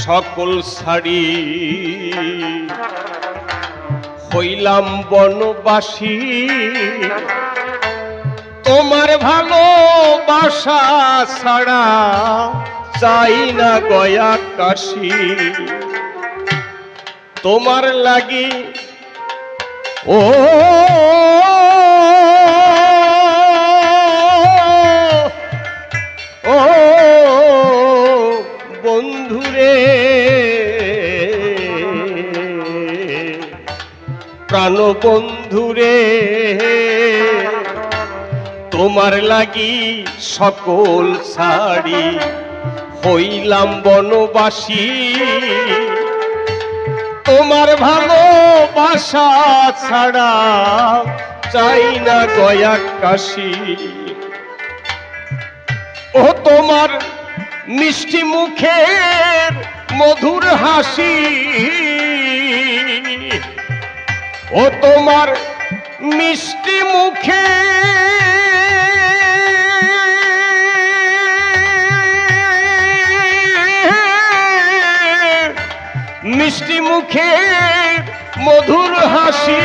সকল ছাড়ি হইলাম বনবাসী, তোমার ভালোবাসা ছাড়া চাই না গয়া কাশি। তোমার লাগি ও ও বন্ধুরে, প্রাণ বন্ধুরে, তোমার লাগি সকল ছাড়ি হইলাম বনবাসী, তোমার ভালোবাসা ছাড়া চাই না গয়া কাশি। ও তোমার মিষ্টি মুখের মধুর হাসি, ও তোমার মিষ্টি মুখে মিষ্টি মুখে মধুর হাসি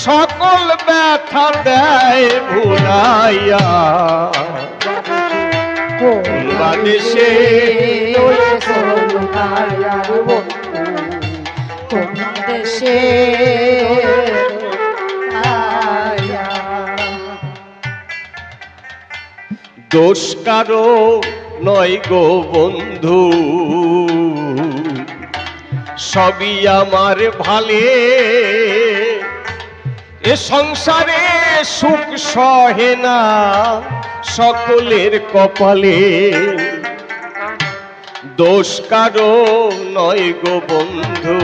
সকল ব্যথা দেয় ভুলাইয়া। কোন বাদেশে রয়েছো লুকাইয়া রে বন্ধু, কোন দেশে লুকাইয়া। দোষ কারো নয় গো বন্ধু, সবই আমার ভালে। এ সংসারে সুখ সহে না সকলের কপালে। দোষ কারো নয় গো বন্ধু,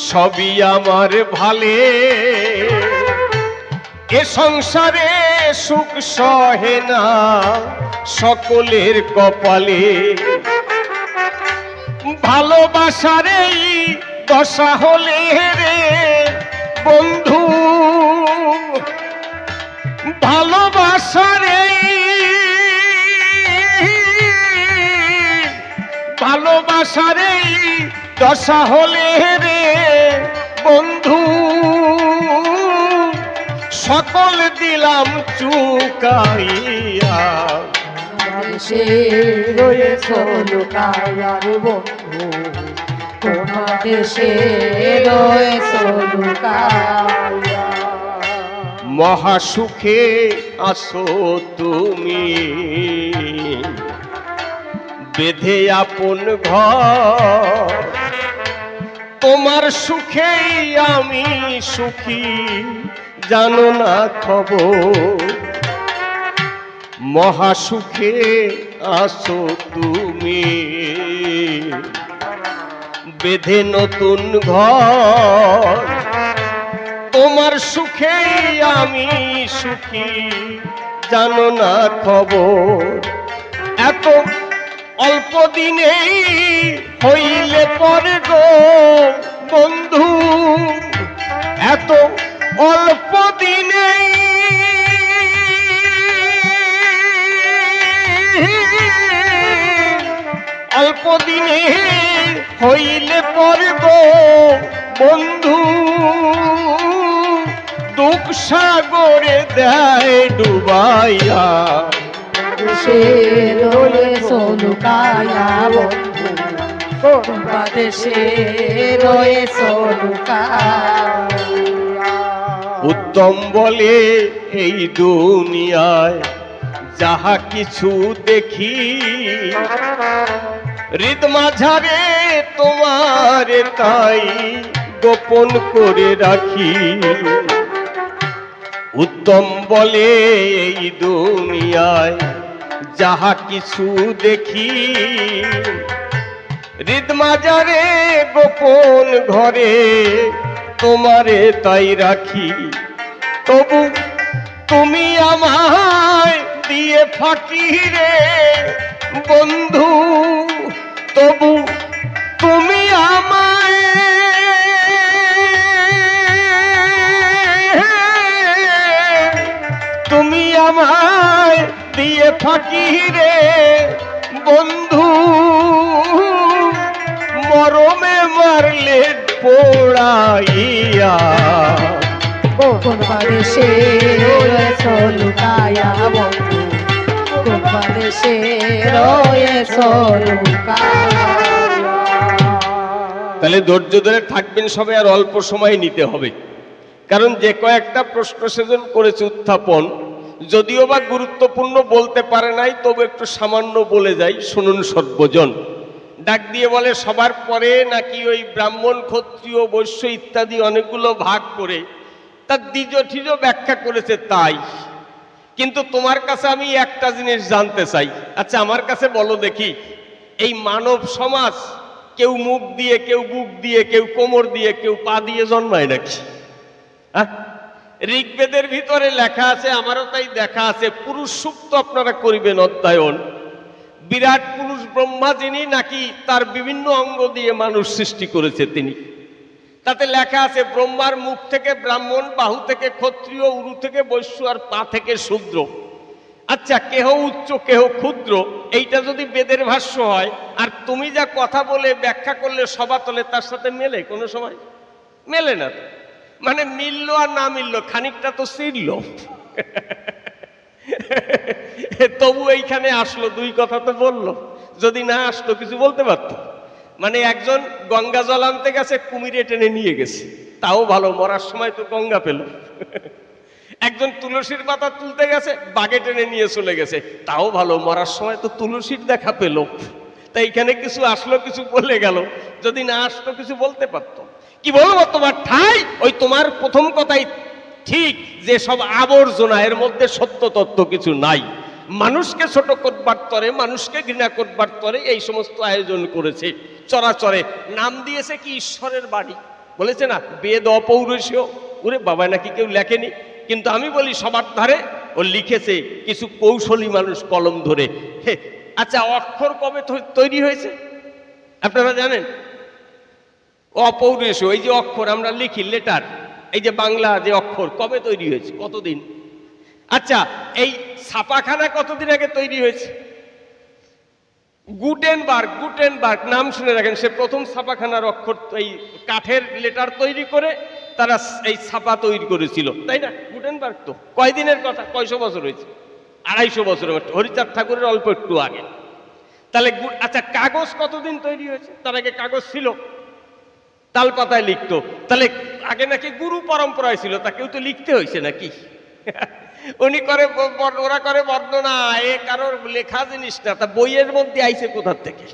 সবই আমার ভালে। এ সংসারে সুখ সহে না সকলের কপালে। ভালোবাসার এই দশা হলে রে বন্ধু, ভালোবাসার এই ভালোবাসার এই দশা হলে রে বন্ধু, সকল দিলাম চুকাইয়া। দেশে রয়েছো লুকাইয়া রে বন্ধু, কোন দেশে রয়েছো লুকাইয়া। মহাসুখে আসো তুমি বেঁধে আপন ঘর, তোমার সুখেই আমি সুখী জানো না খবর। মহাসুখে আসো তুমি বেঁধে নতুন ঘর, তোমার সুখেই আমি সুখী জানো না খবর। এত অল্প দিনেই হইলে পরে গো বন্ধু, এত অল্প দিনেই অল্প দিনে হইলে পরে গো বন্ধু, দুঃখ সাগরে দেয় ডুবাইয়া। দেশে রয়েছো লুকাইয়া বন্ধু, কোন দেশে রয়েছো লুকাইয়া। উত্তম বলে এই দুনিয়ায় যাহা কিছু দেখি, হৃদ মাঝারে তোমার তাই গোপন করে রাখি। উত্তম বলে এই দুনিয়ায় যাহা কিছু দেখি, হৃদ মাঝারে গোপন ঘরে তোমারে তাই রাখি। তবু তুমি আমায় দিয়ে ফাঁকি রে বন্ধু, তবু তুমি আমায় তুমি আমায় দিয়ে ফাঁকি রে বন্ধু, মরমে মারলে পোড়াইয়া। কোন দেশে রয়েছো লুকাইয়া বন্ধু, কোন দেশে রয়েছো লুকাইয়া। তাহলে ধৈর্য ধরে থাকবেন সবাই, আর অল্প সময় নিতে হবে, কারণ যে কয়েকটা প্রশ্ন সেজন করেছে উত্থাপন, যদিও বা গুরুত্বপূর্ণ বলতে পারে নাই, তবু একটু সামান্য বলে যাই, শুনুন সর্বজন। ডাক দিয়ে বলে সবার পরে নাকি ওই ব্রাহ্মণ ক্ষত্রিয় বৈশ্য ইত্যাদি অনেকগুলো ভাগ করে তার দ্বিজ ঠিজ ব্যাখ্যা করেছে তাই। কিন্তু তোমার কাছে আমি একটা জিনিস জানতে চাই, আচ্ছা আমার কাছে বলো দেখি, এই মানব সমাজ কেউ মুখ দিয়ে, কেউ বুক দিয়ে, কেউ কোমর দিয়ে, কেউ পা দিয়ে জন্মায় নাকি? ঋগ্বেদের ভিতরে লেখা আছে, আমারও তাই দেখা আছে, পুরুষ সুক্ত আপনারা করিবেন অধ্যয়ন। বিরাট পুরুষ ব্রহ্মা যিনি নাকি তার বিভিন্ন অঙ্গ দিয়ে মানুষ সৃষ্টি করেছে তিনি, তাতে লেখা আছে ব্রহ্মার মুখ থেকে ব্রাহ্মণ, বাহু থেকে ক্ষত্রিয়, উরু থেকে বৈশ্য, আর পা থেকে শূদ্র। আচ্ছা, কেহ উচ্চ কেহ ক্ষুদ্র, এইটা যদি বেদের ভাষ্য হয়, আর তুমি যা কথা বলে ব্যাখ্যা করলে সবাতলে, তার সাথে মেলে কোনো সময়? মেলে না তো। মানে মিললো আর না মিললো, খানিকটা তো ছিড়ল। তবু এইখানে আসলো, দুই কথা তো বললো। যদি না আসতো কিছু বলতে পারতো? মানে একজন গঙ্গা জল আনতে গেছে, কুমিরে টেনে নিয়ে গেছে, তাও ভালো, মরার সময় তো গঙ্গা পেল। একজন তুলসীর পাতা তুলতে গেছে, বাগে টেনে নিয়ে চলে গেছে, তাও ভালো, মরার সময় তো তুলসীর দেখা পেল। তাই এখানে কিছু আসলো, কিছু বলে গেল। যদি না আসতো কিছু বলতে পারতো। কি বলবো তোমার ঠাই? ওই তোমার প্রথম কথাই ঠিক, যে সব আবর্জনা, এর মধ্যে সত্য তত্ত্ব কিছু নাই। মানুষকে ছোট করবার তরে, মানুষকে ঘৃণা করবার তরে এই সমস্ত আয়োজন করেছে। চরাচরে নাম দিয়েছে কি ঈশ্বরের বাড়ি, বলেছে না বেদ অপৌরুষীয়। ওরে বাবা, নাকি কেউ লেখেনি, কিন্তু আমি বলি সবার ধারে ও লিখেছে কিছু কৌশলী মানুষ কলম ধরে। আচ্ছা, অক্ষর কবে তৈরি হয়েছে আপনারা জানেন? অপৌরুষীয়, এই যে অক্ষর আমরা লিখি, লেটার, এই যে বাংলা যে অক্ষর, কবে তৈরি হয়েছে? কতদিন? আচ্ছা, এই ছাপাখানা কতদিন আগে তৈরি হয়েছে? গুটেনবার্গ, গুটেনবার্গ নাম শুনে রাখেন, সে প্রথম ছাপাখানার অক্ষর, এই কাঠের লেটার তৈরি করে তারা এই ছাপা তৈরি করেছিল, তাই না? গুটেনবার্গ তো কয়দিনের কথা, কয়শো বছর হয়েছে? 250 বছর, হরিচাঁদ ঠাকুরের অল্প একটু আগে। তাহলে আচ্ছা, কাগজ কতদিন তৈরি হয়েছে? তার আগে কাগজ ছিল, তাল পাতায় লিখতো। তাহলে আগে নাকি গুরু পরম্পরায় ছিল, তাকেও তো লিখতে হয়েছে নাকি? উনি করে, ওরা করে বর্ণনা, এ কারোর লেখা জিনিস না, তা বইয়ের মধ্যে আইছে কোথার থেকে?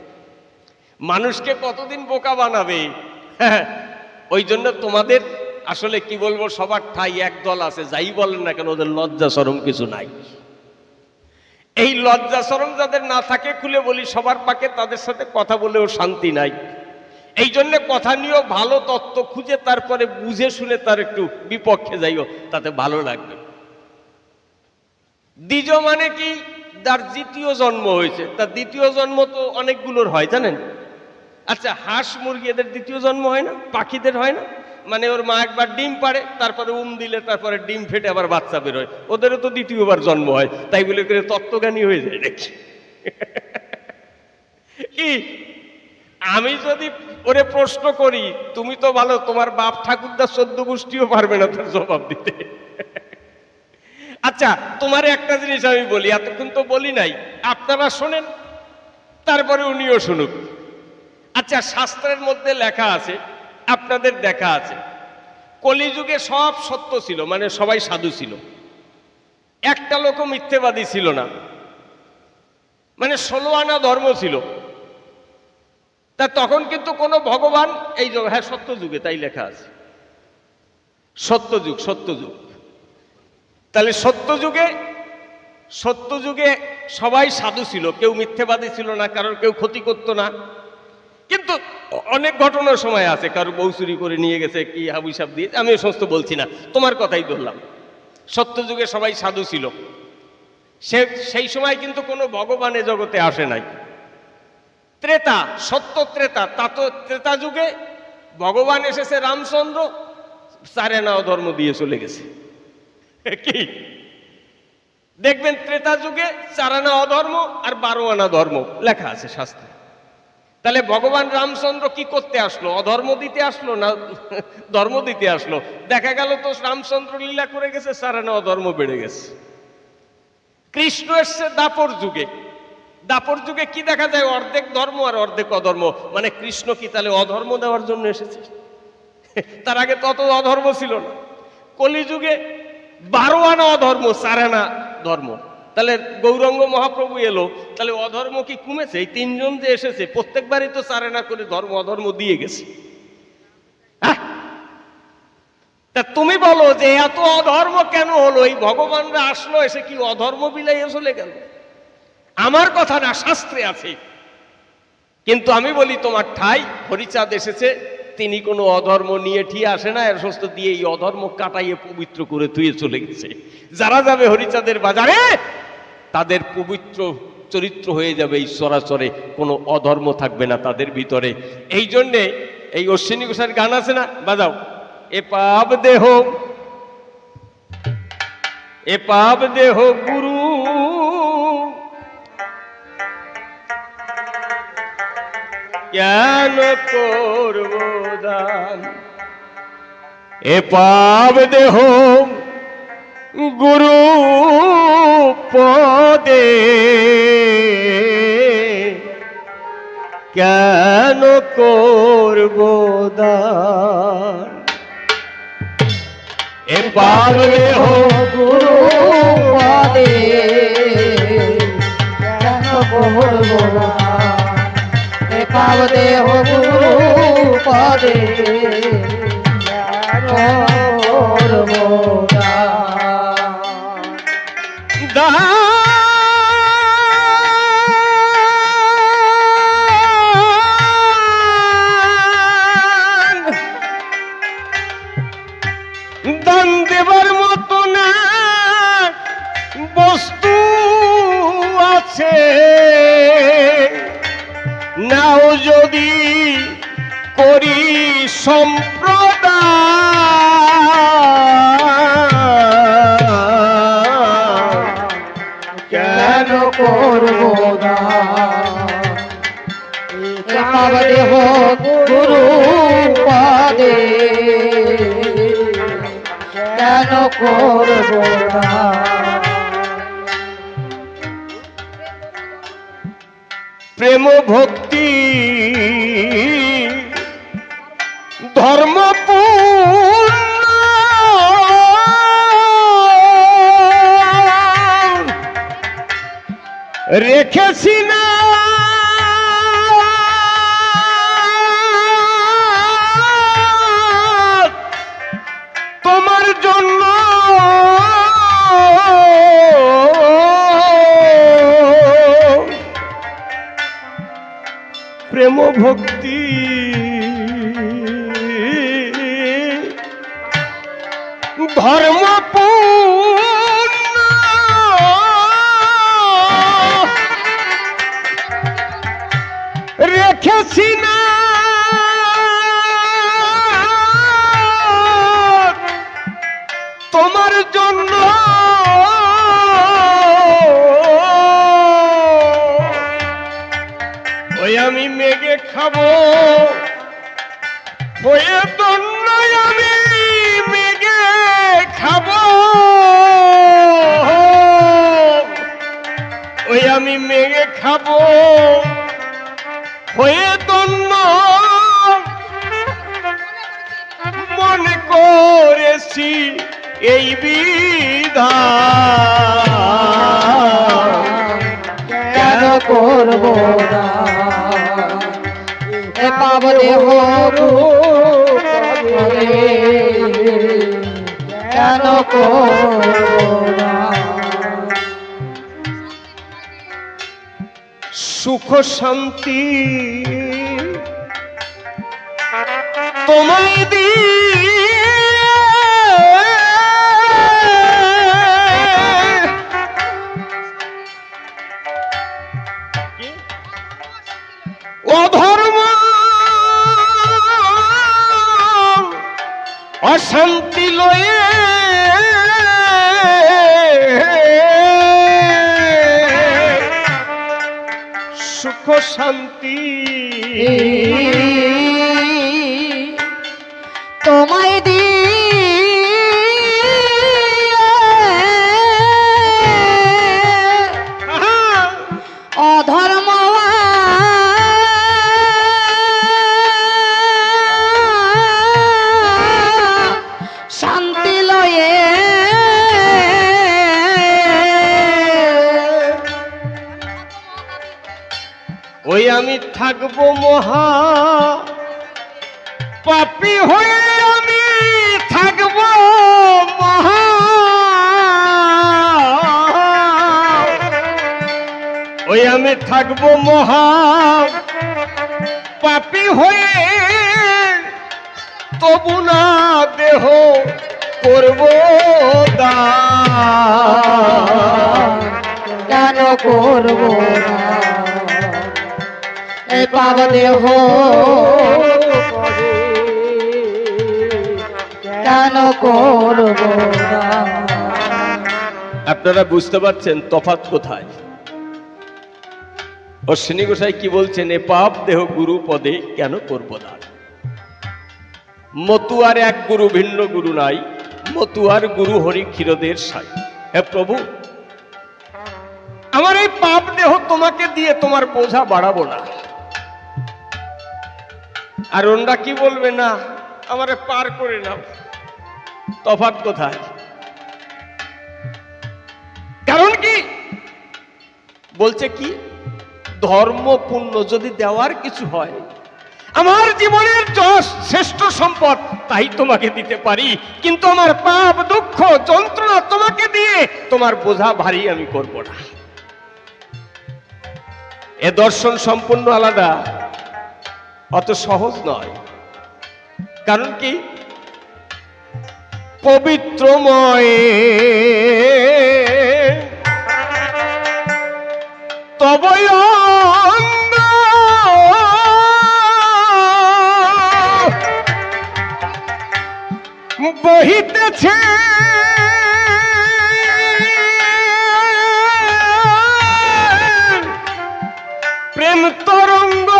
মানুষকে কতদিন বোকা বানাবে। ওই জন্য তোমাদের আসলে কি বলবো, সবার ঠাই এক দল আছে, যাই বলেন না কেন, ওদের লজ্জা শরম কিছু নাই। এই লজ্জা শরম যাদের না থাকে, খুলে বলি সবার পাকে, তাদের সাথে কথা বলেও শান্তি নাই। এই জন্য কথা নিয়েও ভালো তত্ত্ব খুঁজে তারপরে বুঝে শুনে তার একটু বিপক্ষে যাইও, তাতে ভালো লাগবে। দ্বিজ মানে কি? তার দ্বিতীয় জন্ম হয়েছে। তার দ্বিতীয় জন্ম তো অনেকগুলোর হয়, জানেন? আচ্ছা, হাঁস মুরগি এদের দ্বিতীয় জন্ম হয় না? পাখিদের হয় না? মানে ওর মা একবার ডিম পাড়ে, তারপরে দিলে, তারপরে ডিম ফেটে আবার বাচ্চা বেরোয়, ওদেরও তো দ্বিতীয়বার জন্ম হয়। তাই বলে করে তত্ত্বজ্ঞানী হয়ে যায় নাকি? কি আমি যদি ওরে প্রশ্ন করি, তুমি তো ভালো, তোমার বাপ ঠাকুরদা 14 গোষ্ঠীও পারবে না তার জবাব দিতে। আচ্ছা, তোমার একটা জিনিস আমি বলি, এতক্ষণ তো বলি নাই, আপনারা শোনেন, তারপরে উনিও শুনুক। আচ্ছা, শাস্ত্রের মধ্যে লেখা আছে, আপনাদের দেখা আছে, কলিযুগে সব সত্য ছিল, মানে সবাই সাধু ছিল, একটা লোকও মিথ্যেবাদী ছিল না, মানে 16 আনা ধর্ম ছিল। তা তখন কিন্তু কোনো ভগবান, এই হ্যাঁ সত্য যুগে, তাই লেখা আছে সত্যযুগ, সত্যযুগ। তাহলে সত্য যুগে সবাই সাধু ছিল, কেউ মিথ্যেবাদী ছিল না, কারোর কেউ ক্ষতি করতো না। কিন্তু অনেক ঘটনার সময় আছে, কারো বউ চুরি করে নিয়ে গেছে, কি হাবুসাব দিয়ে, আমি এই সমস্ত বলছি না, তোমার কথাই ধরলাম। সত্য যুগে সবাই সাধু ছিল, সেই সময় কিন্তু কোনো ভগবান এ জগতে আসে নাই। ত্রেতা, সত্য ত্রেতা, তা তো ত্রেতা যুগে ভগবান এসেছে রামচন্দ্র, 4 আনা ধর্ম দিয়ে চলে গেছে। কি দেখবেন ত্রেতা যুগে 4 আনা অধর্ম আর 12 আনা ধর্ম লেখা আছে শাস্ত্রে। তাহলে ভগবান রামচন্দ্র কি করতে আসলো? অধর্ম দিতে আসলো না ধর্ম দিতে আসলো? দেখা গেল তো রামচন্দ্র লীলা করে গেছে, 4 আনা অধর্ম বেড়ে গেছে। কৃষ্ণ এসছে দাপর যুগে, দাপর যুগে কি দেখা যায়? অর্ধেক ধর্ম আর অর্ধেক অধর্ম। মানে কৃষ্ণ কি তাহলে অধর্ম দেওয়ার জন্য এসেছে? তার আগে তত অধর্ম ছিল না। কলিযুগে 12 আনা অধর্ম, 4 আনা ধর্ম। তাহলে গৌরাঙ্গ মহাপ্রভু এলো, তাহলে অধর্ম কি কমেছে? এই 3 জন যে এসেছে প্রত্যেকবারই তো 4 আনা করে ধর্ম অধর্ম দিয়ে গেছে। তা তুমি বলো যে এত অধর্ম কেন হলো? এই ভগবানরা আসলো, এসে কি অধর্ম বিলাইয়ে চলে গেল? আমার কথা না, শাস্ত্রে আছে। কিন্তু আমি বলি তোমার ঠাই, হরিচাঁদ এসেছে, তিনি কোনো অধর্ম নিয়ে ঠিয়ে আসে না, এর সমস্ত দিয়ে এই অধর্ম কাটাইয়ে পবিত্র করে ধুয়ে চলে গেছে। যারা যাবে হরিচাঁদের বাজারে, তাদের পবিত্র চরিত্র হয়ে যাবে, এই চরাচরে কোনো অধর্ম থাকবে না তাদের ভিতরে। এই জন্যে এই অশ্বিনী ঘোষের গান আছে না, বাজাও। এ পাপ দেহ গুরু কেন করব দান এ পাপ দেহ গুরু পদে কেন করব দান এ পাপ দেহ গুরু পদে কেন করব দান এ পাপ দেহ গুরু পদে কেন করব দান দান দেবার মতো না বস্তু আছে নাও যদি করি সম্প্রদায় কেন করব দান এ পাপ দেহ গুরু পদে কেন করব দান প্রেম ভক্তি ধর্ম রেখেছি না তোমার জন্য প্রেম ভক্তি ধর্ম রেখেছি না তোমার জন্য ওই আমি মেঘে খাবো হয়ে দন্য আমি মেঘে খাবো ওই আমি মেঘে খাবো হয়ে দন্য মনে করেছি এই বিধান কেন করব দান এ পাপ দেহ গুরু পদে কেন করব দান সুখ শান্তি তোমায় অধর্ম অশান্তি লয়ে সুখ শান্তি তোমায় অধর্ম শান্তি লয়ে ওই আমি থাকবো মহা পাপী হয়ে আমি থাকবো মহা ওই আমি থাকবো মহা পাপী হয়ে তবু না দেহ করব দান কেন করব এ পাপ দেহ কেন করব আপনারা বুঝতে পারছেন তফাৎ কোথায়? অশ্বিনী গোসাই কি বলছেন? এ পাপ দেহ গুরু পদে কেন করব দান? মতুয়ার এক গুরু, ভিন্ন গুরু নাই, মতুয়ার গুরু হরি ক্ষীরদের সাই। হে প্রভু, আমার এই পাপ দেহ তোমাকে দিয়ে তোমার বোঝা বাড়াবো না। আর ওনরা কি বলবে? না, আমারে পার করে নাও। তফাৎ কোথায়? কারণ কি বলছে? কি ধর্ম পুণ্য যদি দেওয়ার কিছু হয়, আমার জীবনের যশ শ্রেষ্ঠ সম্পদ তাই তোমাকে দিতে পারি, কিন্তু আমার পাপ দুঃখ যন্ত্রণা তোমাকে দিয়ে তোমার বোঝা ভারী আমি করব না। এ দর্শন সম্পূর্ণ আলাদা, অত সহজ নয়। কারণ কি পবিত্রময় তবয় বহিতেছে প্রেম তরঙ্গ,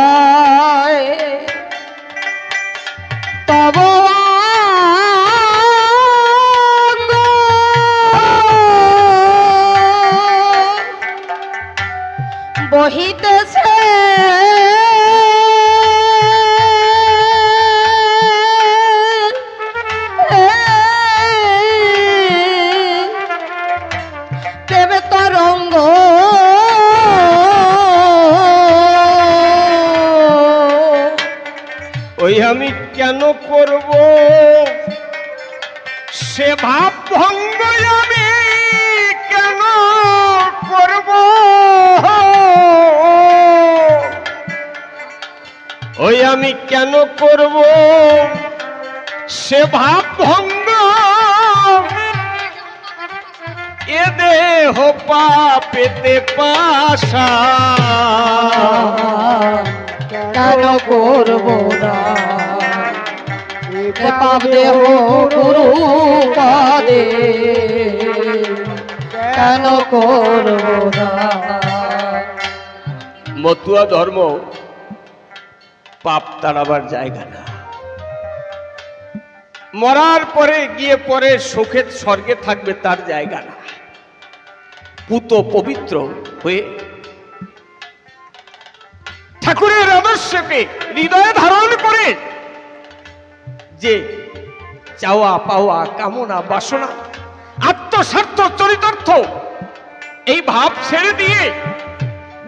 পবিত্রময় তব অঙ্গ বহিতেছে প্রেমে তরঙ্গ। ওই আমি কেন করব সে ভাব ভঙ্গ, আমি কেন করব? ওই আমি কেন করব সে ভাব ভঙ্গ? এ দেহ পাপেতে পাশা, কেন করব না পাপ দেহ গুরু পদে, কেন করব না? মতুয়া ধর্ম পাপ তাড়াবার জায়গা না। মরার পরে গিয়ে পরে সুখে স্বর্গে থাকবে তার জায়গা না। পুত পবিত্র হয়ে ঠাকুরের আদর্শকে হৃদয়ে ধারণ করে যে চাওয়া পাওয়া কামনা বাসনা আত্মস্বার্থ চরিতার্থ এই ভাব ছেড়ে দিয়ে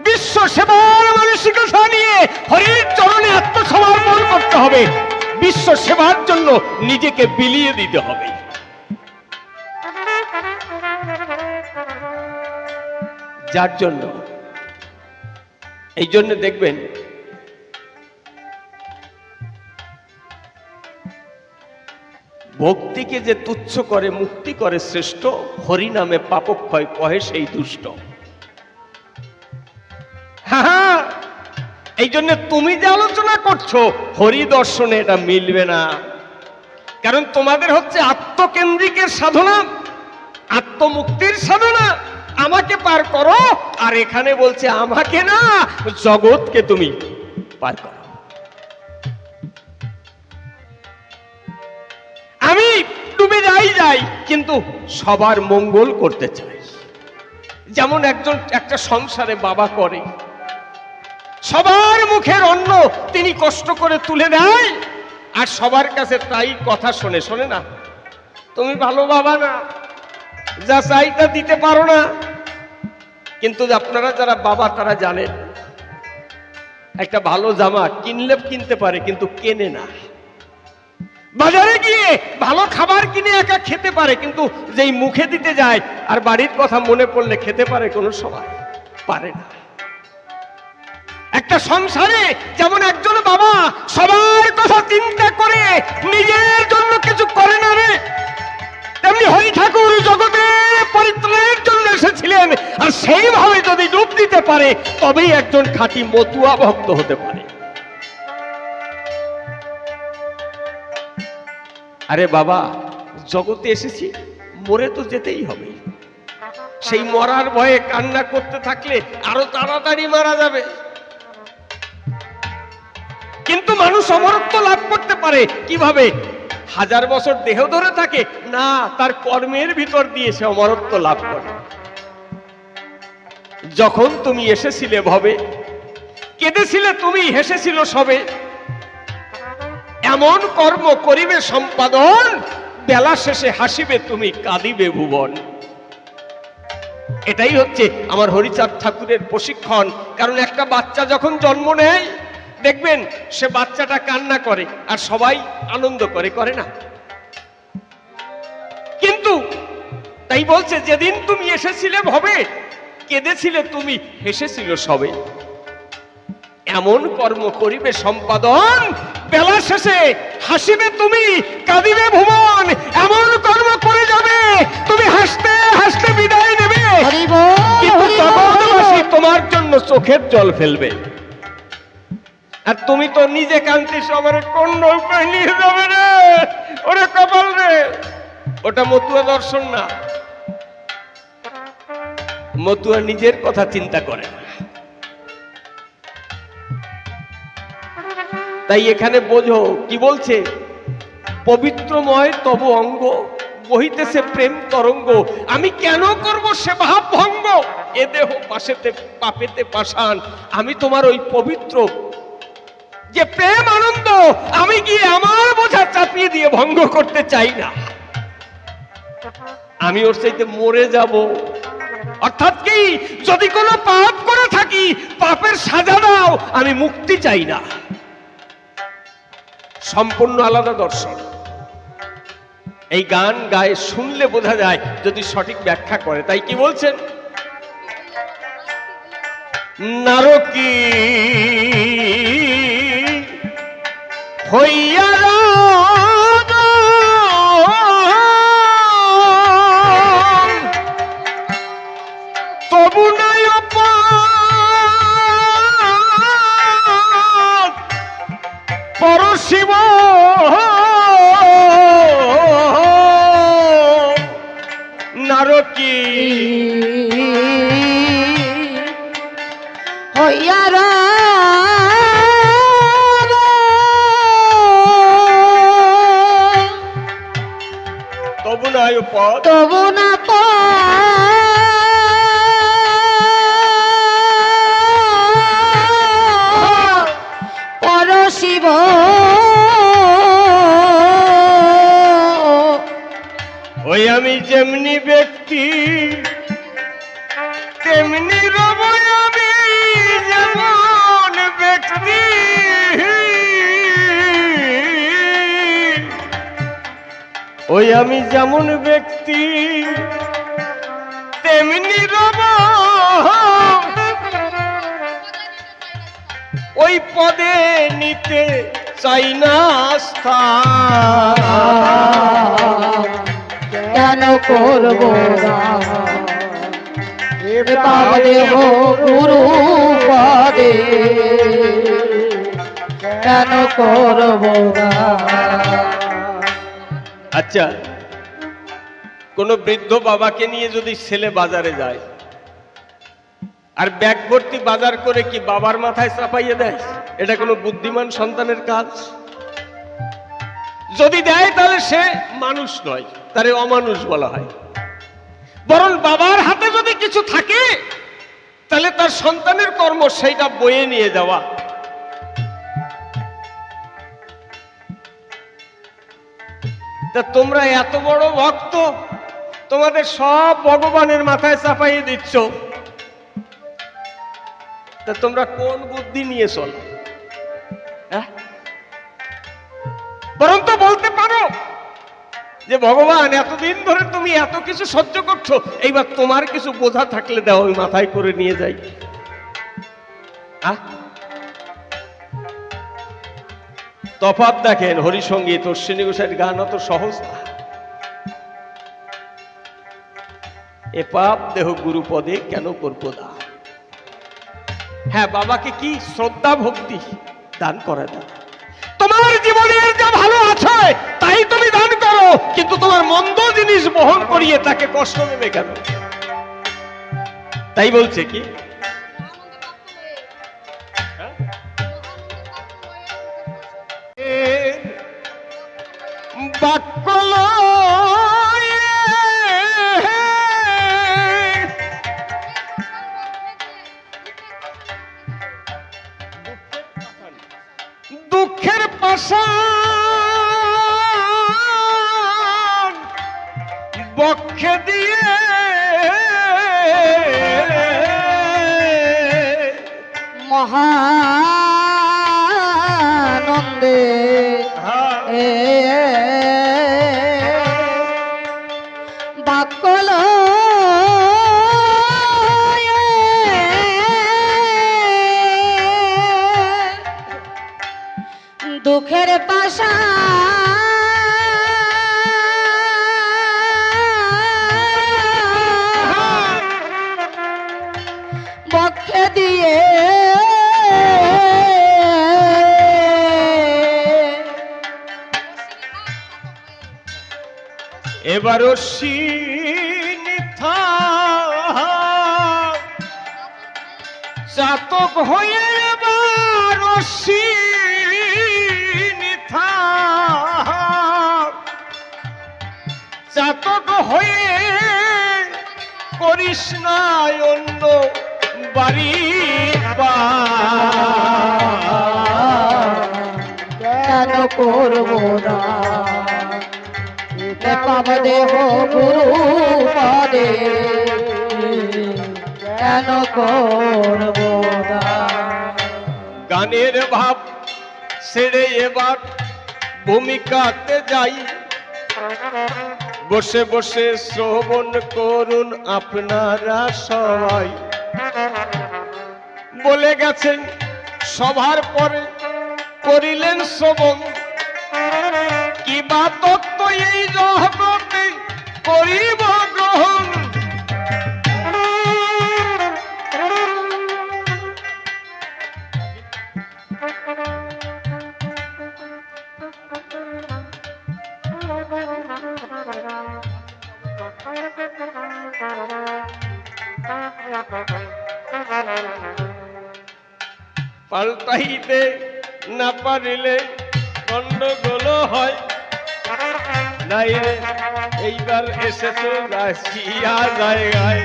বিশ্ব সেবার মানসিকতা নিয়ে হরির চরণে আত্মসমর্পণ করতে হবে। বিশ্ব সেবার জন্য নিজেকে বিলিয়ে দিতে হবে। যার জন্য এই জন্য দেখবেন ভক্তিকে যে তুচ্ছ করে মুক্তি করে শ্রেষ্ঠ, হরি নামে পাপক্ষয় কহে সেই দুষ্ট। হ্যাঁ, এই জন্য তুমি যে আলোচনা করছো হরি দর্শনে এটা মিলবে না। কারণ তোমাদের হচ্ছে আত্মকেন্দ্রিকের সাধনা, আত্মমুক্তির সাধনা। আমাকে পার করো, আর এখানে বলছে আমাকে না, জগৎকে তুমি পার করো। আমি ডুবে যাই কিন্তু সবার মঙ্গল করতে চাই। যেমন একটা সংসারে বাবা করে, সবার মুখের অন্ন তিনি কষ্ট করে তুলে দেয়, আর সবার কাছে তাই কথা শোনে না, তুমি ভালো বাবা না, যা চাই তা দিতে পারো না। কিন্তু আপনারা যারা বাবা তারা জানেন, একটা ভালো জামা কিনলে কিনতে পারে কিন্তু কেনে না। বাজারে গিয়ে ভালো খাবার কিনে একা খেতে পারে, কিন্তু যেই মুখে দিতে যায় আর বাড়ির কথা মনে পড়লে খেতে পারে কোনো সময় পারে না। একটা সংসারে যেমন একজন বাবা সবার কথা চিন্তা করে নিজের জন্য কিছু করে না রে, তেমনি হরি ঠাকুর জগতে পরিত্রাণের জন্য এসেছিলেন, আর সেইভাবে যদি ডুব দিতে পারে তবেই একজন খাঁটি মতুয়া ভক্ত হতে পারে। আরে বাবা, জগতে এসেছি, মরে তো যেতেই হবে। সেই মরার ভয়ে কান্না করতে থাকলে আরো তাড়াতাড়ি মারা যাবে। কিন্তু মানুষ অমরত্ব লাভ করতে পারে কিভাবে? 1000 বছর দেহ ধরে থাকে না, তার কর্মের ভিতর দিয়ে সে অমরত্ব লাভ করে। যখন তুমি এসেছিলে ভবে, কেঁদেছিলে তুমি, হেসেছিল সবে, এমন কর্ম করিবে সম্পাদন, বেলা শেষে হাসিবে তুমি, কাঁদিবে ভুবন। এটাই হচ্ছে আমার হরিচাঁদ ঠাকুরের প্রশিক্ষণ। কারণ একটা বাচ্চা যখন জন্ম নেয়, দেখবেন সে বাচ্চাটা কান্না করে আর সবাই আনন্দ করে, করে না? কিন্তু তাই বলছে, যেদিন তুমি এসেছিলে ভবে, কেঁদেছিলে তুমি, হেসেছিল সবে, এমন কর্ম করিবে সম্পাদন, বেলা শেষে হাসিবে তুমি, কাঁদিবে ভুবন। এমন কর্ম করে যাবে, তুমি হাসতে হাসতে বিদায় নেবে, কিন্তু জগৎবাসী তোমার জন্য চোখের জল ফেলবে। আর তুমি তো নিজে কাঁদছিস, আমার কোন নৌকায় নিয়ে যাবে রে, ওরে কপাল রে। ওটা মতুয়া দর্শন না। মতুয়া নিজের কথা চিন্তা করে না। তাই এখানে বোঝো কি বলছে, পবিত্রময় তব অঙ্গ, বহিতেছে প্রেম তরঙ্গ, আমি কেন করব সে ভাব ভঙ্গ, এ দেহ পাশেতে পাপেতে পাষাণ। আমি তোমার ওই পবিত্র যে প্রেম আনন্দ, আমি গিয়ে আমার বোঝা চাপিয়ে দিয়ে ভঙ্গ করতে চাই না। আমি ওর চাইতে মরে যাব। অর্থাৎ কি, যদি কোনো পাপ করে থাকি, পাপের সাজা দাও, আমি মুক্তি চাই না। সম্পূর্ণ আলাদা দর্শন। এই গান গায়ে শুনলে বোঝা যায় যদি সঠিক ব্যাখ্যা করে। তাই কি বলছেন, নারকী হইয়া তবু নাই পরশিব নারকী হইয়ারা তবু নাই পদ, তবু না পরশিব। ওই আমি যেমনি ব্যক্তি তেমনি রব, আমি যেমন ব্যক্তি ওই আমি যেমন ব্যক্তি তেমনি রব, ওই পদে নিতে চাই না স্থান। কেন করবো পাদে হো গুরু পদে, কেন করবো না। আচ্ছা, কোন বৃদ্ধ বাবাকে নিয়ে যদি ছেলে বাজারে যায় আর ব্যাগ ভর্তি বাজার করে কি বাবার মাথায় চাপাইয়ে দেয়? এটা কোনো বুদ্ধিমান সন্তানের কাজ? যদি দেয় তাহলে সে মানুষ নয়, তারে অমানুষ বলা হয়। বরং বাবার হাতে যদি কিছু থাকে তাহলে তার সন্তানের কর্ম সেইটা বয়ে নিয়ে যাওয়া। তা তোমরা এত বড় ভক্ত, তোমাদের সব ভগবানের মাথায় চাপাইয়ে দিচ্ছ, তা তোমরা কোন বুদ্ধি নিয়ে চলো? বরং তো বলতে পারো যে ভগবান, এতদিন ধরে তুমি এত কিছু সহ্য করছো, এইবার তোমার কিছু বোঝা থাকলে দাও, ওই মাথায় করে নিয়ে যাই। তফাৎ দেখেন, হরিসঙ্গীত অশ্বিনী ঘোষের গান অত সহজ না। এ পাপ দেহ গুরুপদে কেন করবো না। হ্যাঁ, বাবাকে কি শ্রদ্ধা ভক্তি দান করে দাও। তোমার জীবনের যা ভালো আছে তাই তুমি দান করো। ধরিয়ে তাকে কষ্ট দেবে কেন? তাই বলছে কি বাক্য লয়ে দুঃখের পাশান বক্ষে দিয়ে মহানন্দে বাক্যল দুঃখের পাশা বক্ষে দিয়ে এবারও চাতক হয়ে এবারও চাতক হয়ে করিস না অন্য বাড়ি কেন করবো না পাব দেহ গুরু পদে কেন করবো না? গানের ভাব ছেড়ে এবার ভূমিকাতে যাই, বসে বসে শ্রবণ করুন আপনারা সবাই। বলে গেছেন সভার পরে করিলেন শ্রবণ, কি বা তত্ত্ব এই জগতে করিব গ্রহণ। পাল্টাইতে না পারিলে গন্ডগোল হয়, নাই রে এইবার এসেছো রাশিয়া জায়গায়।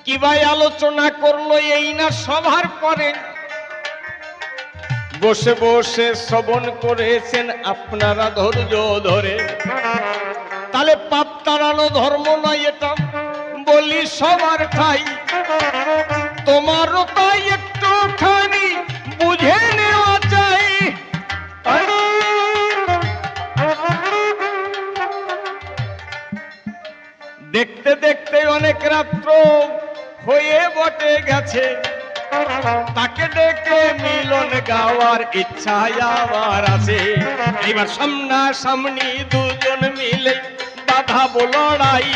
কি ভাই আলোচনা করলো এই না সভার পরে, বসে বসে শ্রবণ করেছেন আপনারা ধৈর্য ধরে। তাহলে পাপ তাড়ানো ধর্ম নয় এটা, বলি সবার ঠাই। তোমারও তাই একটুখানি বুঝে নেওয়া চাই। দেখতে দেখতে অনেক রাত্র হয়ে বটে গেছে, তাকে ডেকে মিলন গাওয়ার ইচ্ছা আমার আছে। এবার সামনা সামনি দুজন মিলে বাঁধাবো লড়াই,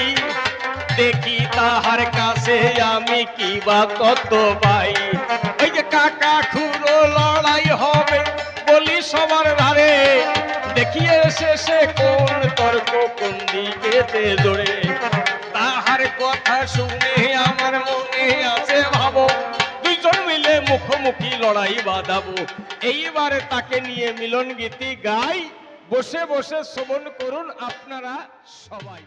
দেখি তাহার কাছে আমি কি বা তত পাই। ওই যে কাকা খুড়ো লড়াই হবে বলি সবার ধারে, দেখিয়ে শেষে কোন তর্ক কোন দিকেতে জোরে। তাহার কথা শুনে আমার মনে আছে ভাবো, দুইজন মিলে মুখোমুখি লড়াই বাঁধাবো। এইবারে তাকে নিয়ে মিলন গীতি গাই, বসে বসে শ্রবণ করুন আপনারা সবাই।